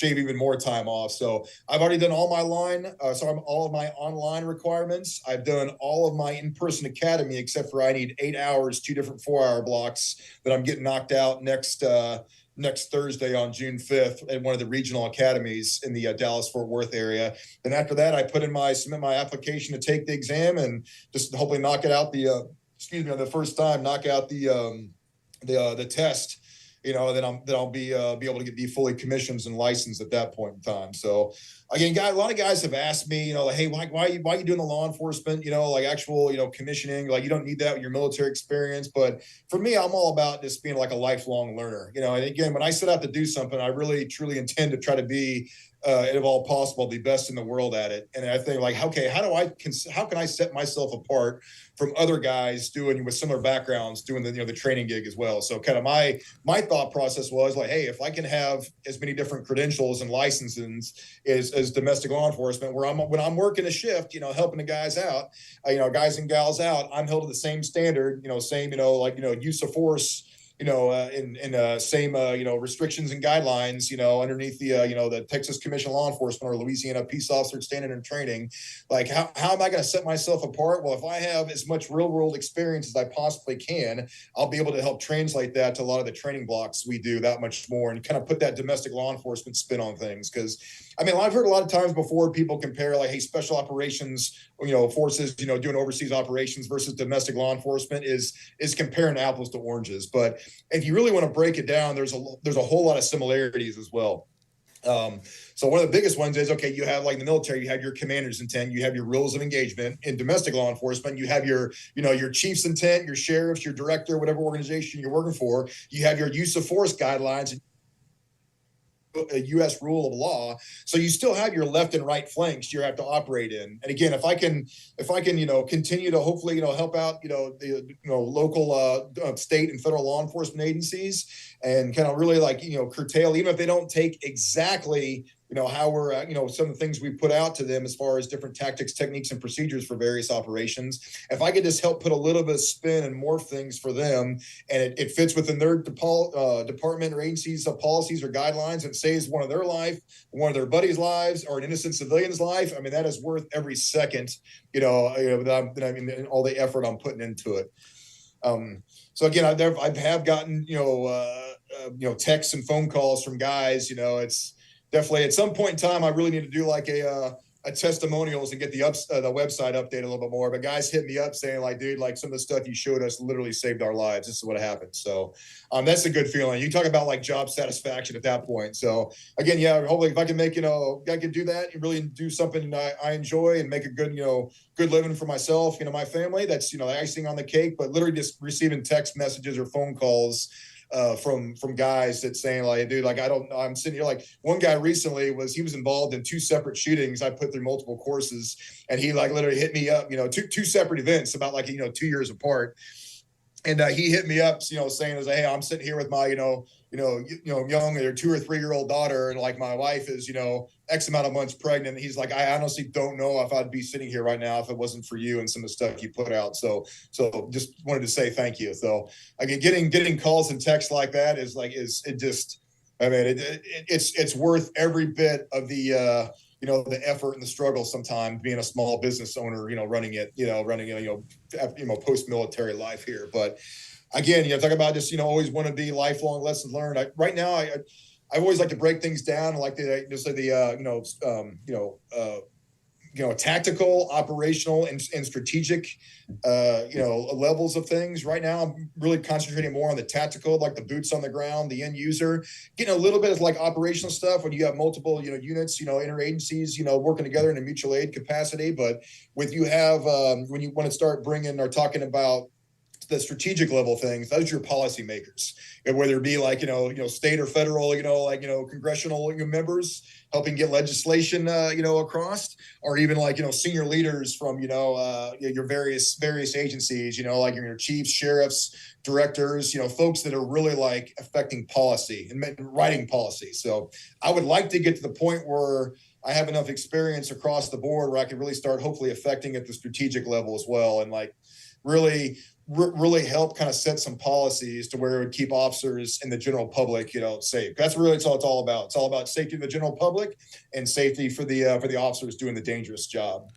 S3: even more time off. So I've already done all my all of my online requirements. I've done all of my in-person academy, except for I need 8 hours, 2 different 4-hour blocks that I'm getting knocked out next Thursday on June 5th at one of the regional academies in the Dallas-Fort Worth area. Then after that, I submit my application to take the exam and just hopefully knock it out the first time, knock out the test, then I'll be able to be fully commissioned and licensed at that point in time. So again, a lot of guys have asked me, hey, why are you doing the law enforcement, actual, commissioning, you don't need that with your military experience. But for me, I'm all about just being a lifelong learner, and again, when I set out to do something, I really truly intend to try to be, if all possible, the best in the world at it. And I think okay, how can I set myself apart from other guys doing with similar backgrounds, doing the training gig as well. So kind of my thought process was hey, if I can have as many different credentials and licenses as domestic law enforcement, when I'm working a shift, helping the guys out, guys and gals out, I'm held to the same standard, same, use of force, in same restrictions and guidelines, underneath the the Texas Commission on Law Enforcement or Louisiana Peace Officer Standard and Training. Like, how am I going to set myself apart? Well, if I have as much real world experience as I possibly can, I'll be able to help translate that to a lot of the training blocks we do that much more, and kind of put that domestic law enforcement spin on things. Because I mean, I've heard a lot of times before people compare, like, hey, special operations, forces, doing overseas operations versus domestic law enforcement is comparing apples to oranges. But if you really want to break it down, there's a whole lot of similarities as well. So one of the biggest ones is, okay, you have, like in the military, you have your commander's intent, you have your rules of engagement. In domestic law enforcement, you have your chief's intent, your sheriff's, your director, whatever organization you're working for. You have your use of force guidelines, a U.S. rule of law. So you still have your left and right flanks you have to operate in. And again, if I can, continue to hopefully, help out, the local, state and federal law enforcement agencies, and kind of really, like, curtail, even if they don't take exactly, how we're, some of the things we put out to them as far as different tactics, techniques, and procedures for various operations. If I could just help put a little bit of spin and morph things for them, and it fits within their department or agencies' policies or guidelines, and saves one of their life, one of their buddies' lives, or an innocent civilian's life, I mean, that is worth every second, all the effort I'm putting into it. So again, I have gotten, texts and phone calls from guys. It's definitely at some point in time, I really need to do like a testimonials and get the website updated a little bit more. But guys hit me up saying, like, dude, like, some of the stuff you showed us literally saved our lives. This is what happened. So that's a good feeling. You talk about, like, job satisfaction at that point. So again, yeah, hopefully if I can make, I can do that and really do something I enjoy and make a good, good living for myself, my family. That's, the icing on the cake. But literally just receiving text messages or phone calls from guys that saying, like, dude, like, I'm sitting here, like, one guy recently he was involved in 2 separate shootings. I put through multiple courses, and he, like, literally hit me up, two separate events about, like, 2 years apart. And he hit me up, saying, hey, I'm sitting here with my, young or 2 or 3 year old daughter, and, like, my wife is, X amount of months pregnant. He's like, I honestly don't know if I'd be sitting here right now if it wasn't for you and some of the stuff you put out. So just wanted to say thank you. So again, getting calls and texts like that is it's worth every bit of the the effort and the struggle sometimes, being a small business owner, running post-military life here. But again, talk about just, always want to be lifelong lessons learned. Right now, I always like to break things down, like just like tactical, operational, and strategic, levels of things. Right now, I'm really concentrating more on the tactical, like the boots on the ground, the end user, getting a little bit of, like, operational stuff when you have multiple, units, interagencies, working together in a mutual aid capacity. But when you want to start bringing or talking about the strategic level things, those are your policymakers, and whether it be, like, state or federal, congressional members helping get legislation, across, or even, like, senior leaders from, your various agencies, like your chiefs, sheriffs, directors, folks that are really, like, affecting policy and writing policy. So I would like to get to the point where I have enough experience across the board where I can really start hopefully affecting at the strategic level as well. And, like, really help kind of set some policies to where it would keep officers and the general public, safe. That's really what it's all about. It's all about safety of the general public and safety for the officers doing the dangerous job.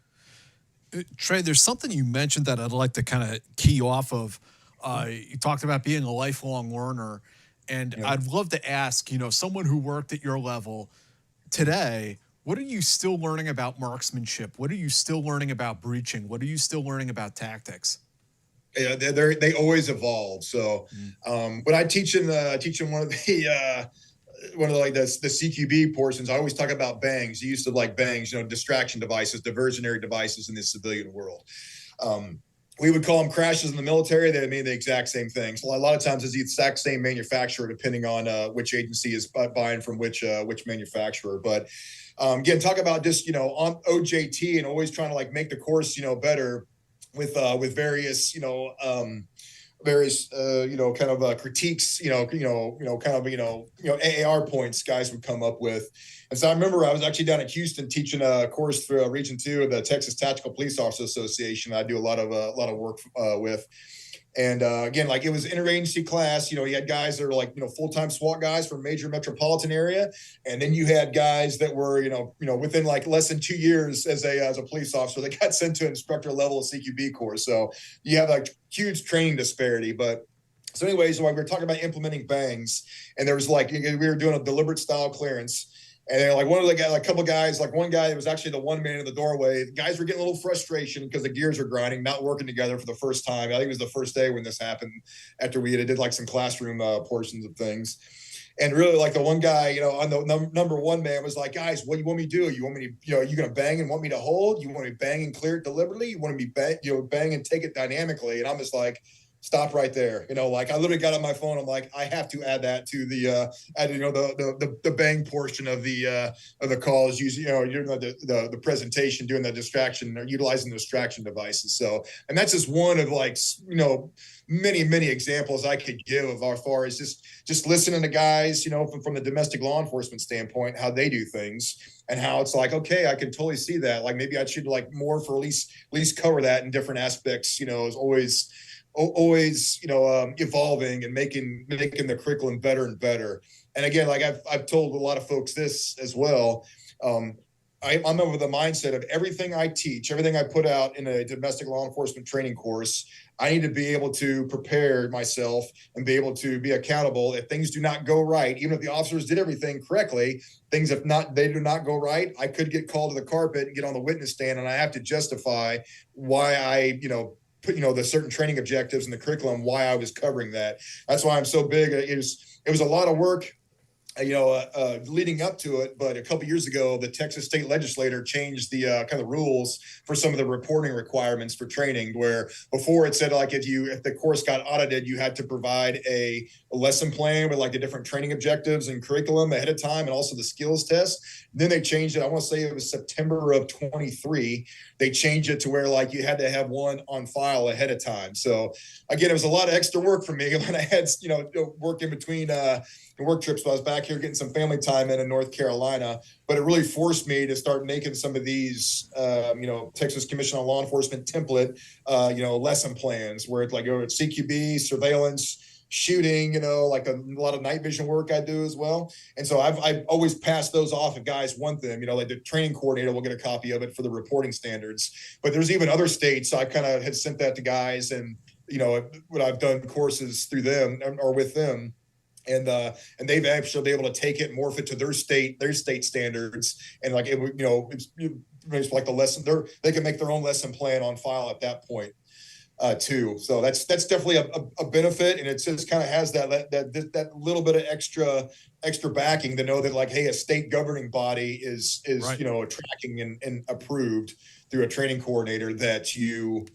S2: Trey, there's something you mentioned that I'd like to kind of key off of. You talked about being a lifelong learner, and I'd love to ask, someone who worked at your level today, what are you still learning about marksmanship? What are you still learning about breaching? What are you still learning about tactics?
S3: Yeah, they always evolve. So when I teach in one of the CQB portions, I always talk about bangs. The use of, like, bangs, distraction devices, diversionary devices in the civilian world. We would call them crashes in the military. They mean the exact same thing. So a lot of times it's the exact same manufacturer, depending on which agency is buying from which manufacturer. But again, talk about just on OJT and always trying to, like, make the course better with various critiques, AAR points guys would come up with. And so I remember I was actually down at Houston teaching a course for Region 2 of the Texas Tactical Police Officers Association. I do a lot of work with. And again, like it was an interagency class, you had guys that are like, full-time SWAT guys from a major metropolitan area. And then you had guys that were, within like less than 2 years as a police officer that got sent to an instructor level of CQB course. So you have like huge training disparity. But so anyways, while we were talking about implementing bangs, and there was like, we were doing a deliberate style clearance. And then like one of the guys, like a couple guys, like one guy that was actually the one man in the doorway, the guys were getting a little frustration because the gears were grinding, not working together for the first time. I think it was the first day when this happened after we did like some classroom portions of things. And really like the one guy, on the number one man was like, guys, what do you want me to do? You want me to, you going to bang and want me to hold? You want me to bang and clear it deliberately? You want me to bang and take it dynamically? And I'm just like, stop right there. Like I literally got on my phone. I'm like, I have to add that to the, the bang portion of the calls using, you're the presentation, doing the distraction or utilizing the distraction devices. So, and that's just one of like, many, many examples I could give of as far as just listening to guys, from the domestic law enforcement standpoint, how they do things and how it's like, okay, I can totally see that. Like maybe I should like more for at least cover that in different aspects, is always evolving and making the curriculum better and better. And again, like I've told a lot of folks this as well. I'm over the mindset of everything I teach, everything I put out in a domestic law enforcement training course, I need to be able to prepare myself and be able to be accountable if things do not go right. Even if the officers did everything correctly, they do not go right. I could get called to the carpet and get on the witness stand, and I have to justify why I, put, the certain training objectives in the curriculum, why I was covering that. That's why I'm so big. It was a lot of work, leading up to it. But a couple of years ago, the Texas state legislature changed the kind of rules for some of the reporting requirements for training, where before it said like if the course got audited, you had to provide a lesson plan with like the different training objectives and curriculum ahead of time and also the skills test. Then they changed it. I want to say it was September of 23. They changed it to where like you had to have one on file ahead of time. So again, it was a lot of extra work for me when I had, work in between work trips. So I was back here getting some family time in North Carolina, but it really forced me to start making some of these, Texas Commission on Law Enforcement template, lesson plans where it's like, it's CQB, surveillance, shooting, like a lot of night vision work I do as well. And so I've always passed those off if guys want them, like the training coordinator will get a copy of it for the reporting standards. But there's even other states, I kind of had sent that to guys and, when I've done courses through them or with them. And they've actually been able to take it and morph it to their state standards. And like, it's like the lesson they can make their own lesson plan on file at that point. Too. So that's definitely a benefit, and it just kind of has that little bit of extra backing to know that like, hey, a state governing body is right. Tracking and approved through a training coordinator that you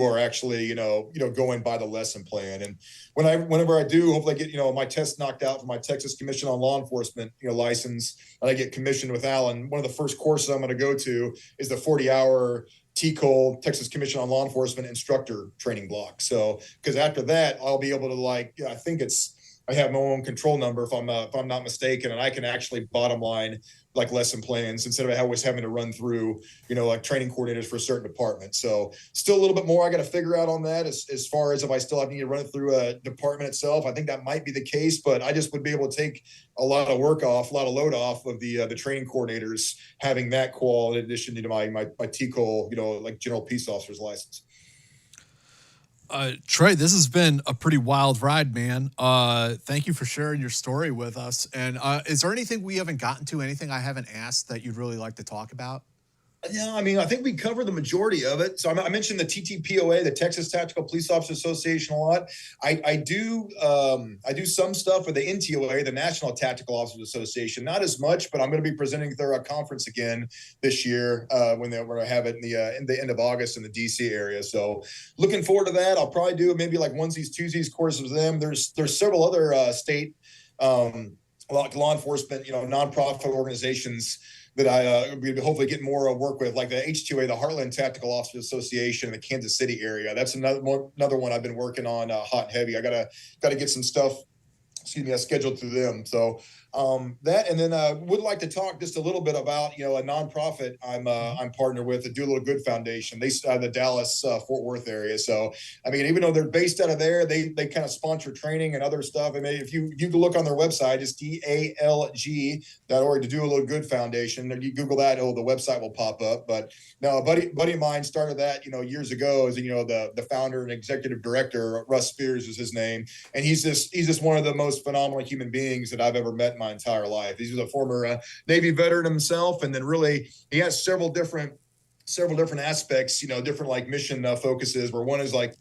S3: are actually going by the lesson plan. And whenever I do, hopefully I get my test knocked out for my Texas Commission on Law Enforcement license, and I get commissioned with Alan. One of the first courses I'm going to go to is the 40-hour TCOL, Texas Commission on Law Enforcement instructor training block. So, because after that, I'll be able to I have my own control number if I'm not mistaken, and I can actually bottom line like lesson plans instead of always having to run through, like training coordinators for a certain department. So still a little bit more I got to figure out on that as far as if I still need to run it through a department itself. I think that might be the case, but I just would be able to take a lot of load off of the training coordinators having that qual in addition to my TCOL, like general peace officer's license.
S2: Trey, this has been a pretty wild ride, man. Thank you for sharing your story with us. And is there anything we haven't gotten to, anything I haven't asked that you'd really like to talk about?
S3: Yeah, I mean, I think we covered the majority of it. So I mentioned the TTPOA, the Texas Tactical Police Officers Association, a lot. I do some stuff with the NTOA, the National Tactical Officers Association. Not as much, but I'm going to be presenting at their conference again this year when we're going to have it in the end of August in the DC area. So looking forward to that. I'll probably do maybe like onesies, twosies courses with them. There's several other state law enforcement, nonprofit organizations that I we hopefully get more work with, like the H2A, the Heartland Tactical Officers Association in the Kansas City area. That's another one I've been working on hot and heavy. I gotta get some stuff, scheduled through them. So That, and then would like to talk just a little bit about, a nonprofit I'm partnered with, the Do a Little Good Foundation. They the Dallas Fort Worth area. So I mean, even though they're based out of there, they kind of sponsor training and other stuff. I mean, if you can look on their website, it's DALG.org, to Do a Little Good Foundation. You Google that, the website will pop up. But no, a buddy of mine started that years ago as the founder and executive director. Russ Spears is his name, and he's just one of the most phenomenal human beings that I've ever met in my entire life. He's a former Navy veteran himself, and then really he has several different aspects, different like mission focuses, where one is like,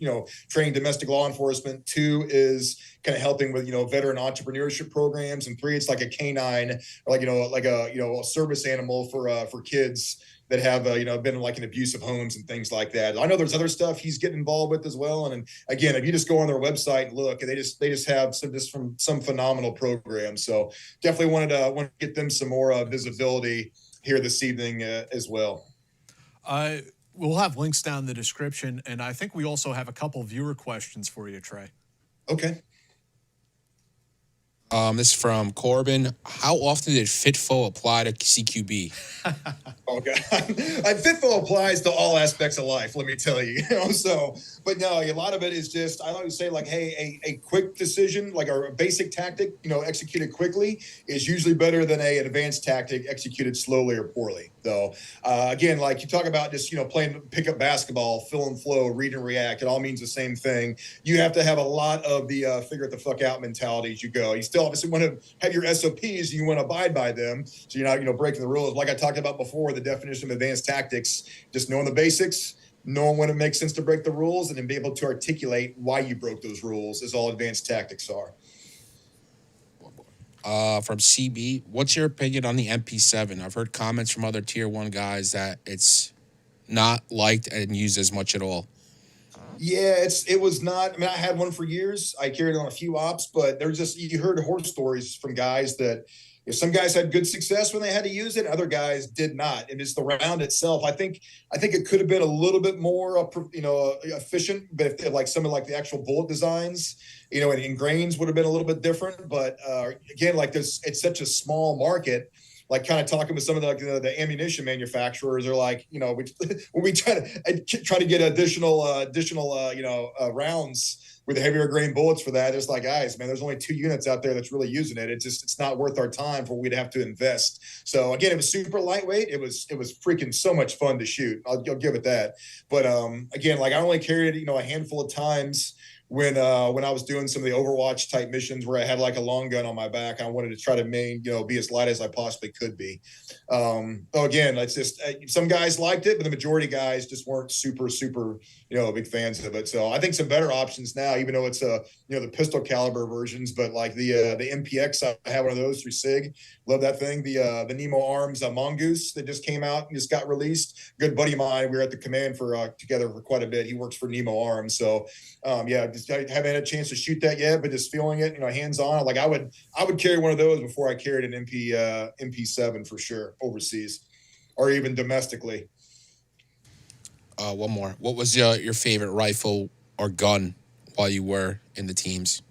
S3: training domestic law enforcement. Two is kind of helping with, veteran entrepreneurship programs. And three, it's like a canine, or like a service animal for kids that have, been like in abusive homes and things like that. I know there's other stuff he's getting involved with as well. And again, if you just go on their website and look, and they just have some phenomenal programs. So definitely want to get them some more visibility here this evening as well.
S2: We'll have links down in the description, and I think we also have a couple viewer questions for you, Trey.
S3: Okay.
S4: This is from Corbin. How often did FITFO apply to CQB?
S3: Okay. FITFO applies to all aspects of life, let me tell you. But no, a lot of it is just, I like to say, like, hey, a quick decision, like a basic tactic, executed quickly is usually better than an advanced tactic executed slowly or poorly. So again, like you talk about just, playing pickup basketball, fill and flow, read and react, it all means the same thing. You have to have a lot of the figure it the fuck out mentality as you go. You still obviously want to have your SOPs, and you want to abide by them, so you're not, breaking the rules. Like I talked about before, the definition of advanced tactics, just knowing the basics, knowing when it makes sense to break the rules, and then be able to articulate why you broke those rules is all advanced tactics are.
S4: From CB, what's your opinion on the MP7? I've heard comments from other tier 1 guys that it's not liked and used as much at all.
S3: Yeah, it was not. I mean, I had one for years. I carried it on a few ops, but there's just, you heard horror stories from guys that, some guys had good success when they had to use it, other guys did not. And it's the round itself. I think it could have been a little bit more, efficient, but if like some of like the actual bullet designs, and grains would have been a little bit different. But again, like this, it's such a small market. Like kind of talking with some of the ammunition manufacturers, are like, when we try to get additional rounds with heavier grain bullets for that, it's like, guys, man, there's only 2 units out there that's really using it. It's not worth our time for we'd have to invest. So again, it was super lightweight. It was freaking so much fun to shoot. I'll give it that. But again, like I only carried it, a handful of times when I was doing some of the Overwatch type missions where I had like a long gun on my back. I wanted to try to be as light as I possibly could be. So again, it's just some guys liked it, but the majority of guys just weren't super, big fans of it. So I think some better options now, even though it's the pistol caliber versions, but like the MPX, I have one of those through SIG. Love that thing. The Nemo Arms Mongoose that just came out and just got released. Good buddy of mine. We were at the command together for quite a bit. He works for Nemo Arms. So just I haven't had a chance to shoot that yet, but just feeling it, hands on. Like I would carry one of those before I carried an MP7 for sure, overseas or even domestically.
S4: One more. What was your favorite rifle or gun while you were in the teams?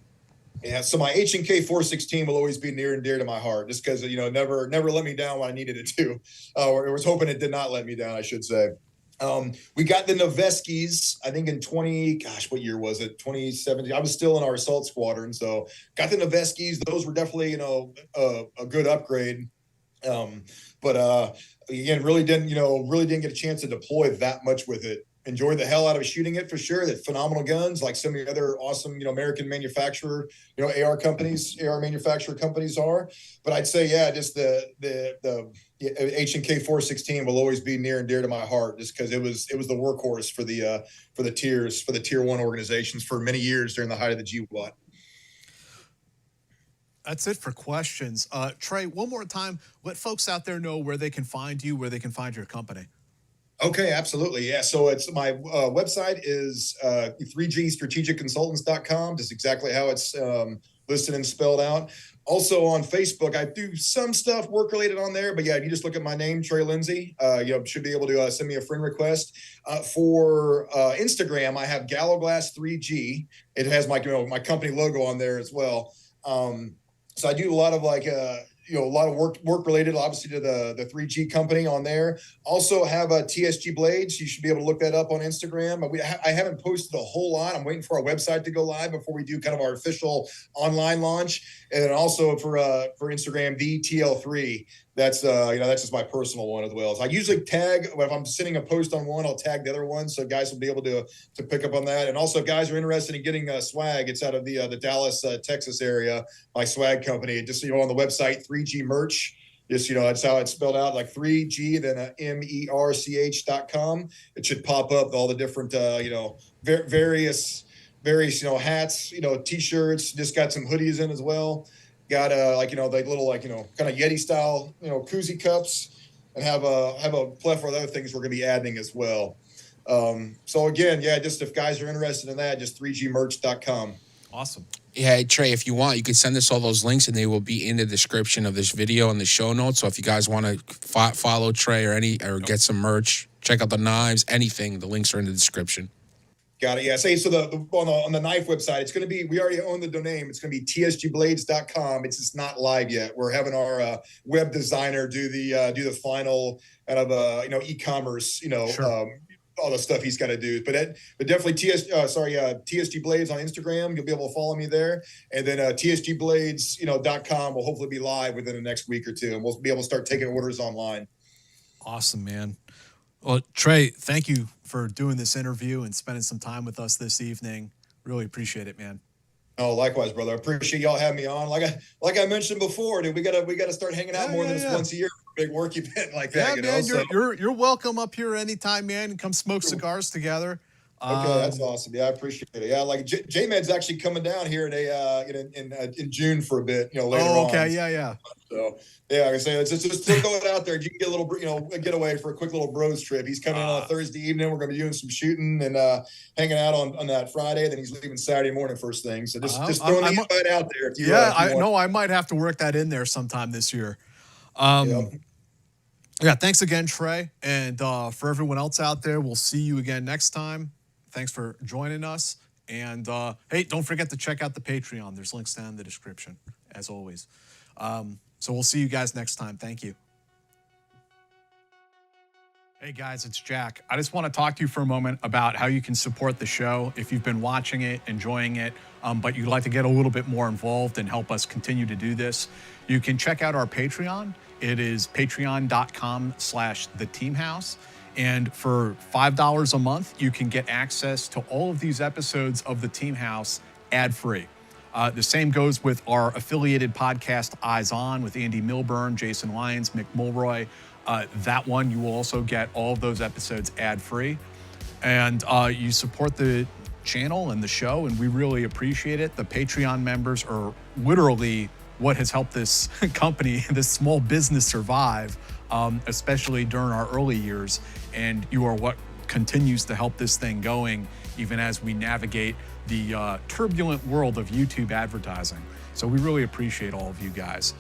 S3: Yeah, so my H&K 416 will always be near and dear to my heart, just because never let me down when I needed it to. Or I was hoping it did not let me down, I should say. We got the Noveskis, I think in what year was it? 2017. I was still in our assault squadron, so got the Noveskis. Those were definitely, a good upgrade. But again, really didn't get a chance to deploy that much with it. Enjoyed the hell out of shooting it for sure. That phenomenal guns, like some of the other awesome, American manufacturer, AR manufacturer companies are. But I'd say, yeah, just the H&K 416 will always be near and dear to my heart, just because it was the workhorse for the tier 1 organizations for many years during the height of the GWAT.
S2: That's it for questions. Trey, one more time, let folks out there know where they can find you, where they can find your company.
S3: Okay, absolutely. Yeah. So it's my website is 3gstrategicconsultants.com. Just exactly how it's listed and spelled out. Also on Facebook, I do some stuff work related on there, but yeah, if you just look at my name, Trey Lindsey, should be able to send me a friend request. For Instagram, I have Gallowglass 3G. It has my company logo on there as well. So I do a lot of a lot of work related, obviously, to the 3G company on there. Also have a TSG Blades. You should be able to look that up on Instagram. I haven't posted a whole lot. I'm waiting for our website to go live before we do kind of our official online launch. And then also for Instagram, the TL3. That's that's just my personal one as well. So I usually tag, if I'm sending a post on one, I'll tag the other one, so guys will be able to pick up on that. And also, if guys are interested in getting swag, it's out of the Dallas, Texas area. My swag company, just on the website, 3G Merch. Just that's how it's spelled out, like 3G, then MERCH.com. It should pop up all the different various hats, t-shirts. Just got some hoodies in as well. Got like little kind of Yeti style koozie cups, and have a plethora of other things we're going to be adding as well. So again, just if guys are interested in that, just 3gmerch.com.
S2: Awesome.
S4: Yeah, Trey, if you want, you can send us all those links, and they will be in the description of this video and the show notes. So if you guys want to follow Trey or get some merch, check out the knives, anything, the links are in the description.
S3: Got it. Yeah. So on the knife website, it's going to be, we already own the domain. It's going to be tsgblades.com. It's just not live yet. We're having our web designer do the final kind of e-commerce,
S2: Sure.
S3: all the stuff he's got to do. But definitely TSG Blades on Instagram. You'll be able to follow me there, and then tsgblades.com will hopefully be live within the next week or two, and we'll be able to start taking orders online.
S2: Awesome, man. Well, Trey, thank you for doing this interview and spending some time with us this evening. Really appreciate it, man.
S3: Oh, likewise, brother. I appreciate y'all having me on. Like I mentioned before, dude, we gotta start hanging out more than just once a year for a big work event like that.
S2: Man, you're welcome up here anytime, man. Come smoke cigars together.
S3: Okay, that's awesome. Yeah, I appreciate it. Yeah, like J-Med's actually coming down here in June for a bit, later on.
S2: Okay, yeah.
S3: So yeah, like I say, it's just throw it out there. You can get a little, get away for a quick little bros trip. He's coming in on a Thursday evening. We're going to be doing some shooting and hanging out on that Friday. Then he's leaving Saturday morning first thing. So just throwing the invite out there. If you,
S2: I might have to work that in there sometime this year. Yeah, thanks again, Trey, and for everyone else out there, we'll see you again next time. Thanks for joining us. And hey, don't forget to check out the Patreon. There's links down in the description, as always. So we'll see you guys next time. Thank you. Hey guys, it's Jack. I just want to talk to you for a moment about how you can support the show if you've been watching it, enjoying it, but you'd like to get a little bit more involved and help us continue to do this. You can check out our Patreon. It is patreon.com/theteamhouse. And for $5 a month, you can get access to all of these episodes of The Team House ad-free. The same goes with our affiliated podcast, Eyes On, with Andy Milburn, Jason Lyons, Mick Mulroy. That one, you will also get all of those episodes ad-free. And you support the channel and the show, and we really appreciate it. The Patreon members are literally what has helped this company, this small business survive, especially during our early years. And you are what continues to help this thing going, even as we navigate the turbulent world of YouTube advertising. So we really appreciate all of you guys.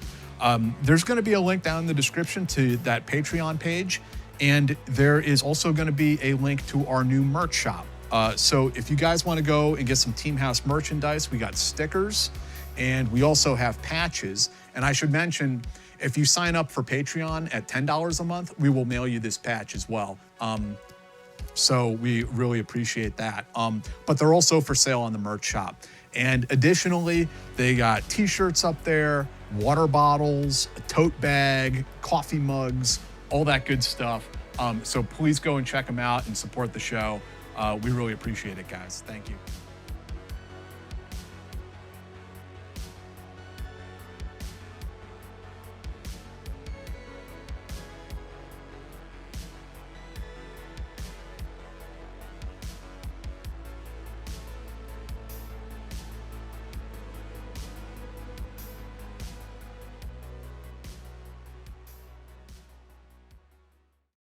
S2: There's going to be a link down in the description to that Patreon page. And there is also going to be a link to our new merch shop. So if you guys want to go and get some Team House merchandise, we got stickers and we also have patches. And I should mention, if you sign up for Patreon at $10 a month, we will mail you this patch as well. So we really appreciate that. But they're also for sale on the merch shop. And additionally, they got t-shirts up there, water bottles, a tote bag, coffee mugs, all that good stuff. So please go and check them out and support the show. We really appreciate it, guys. Thank you.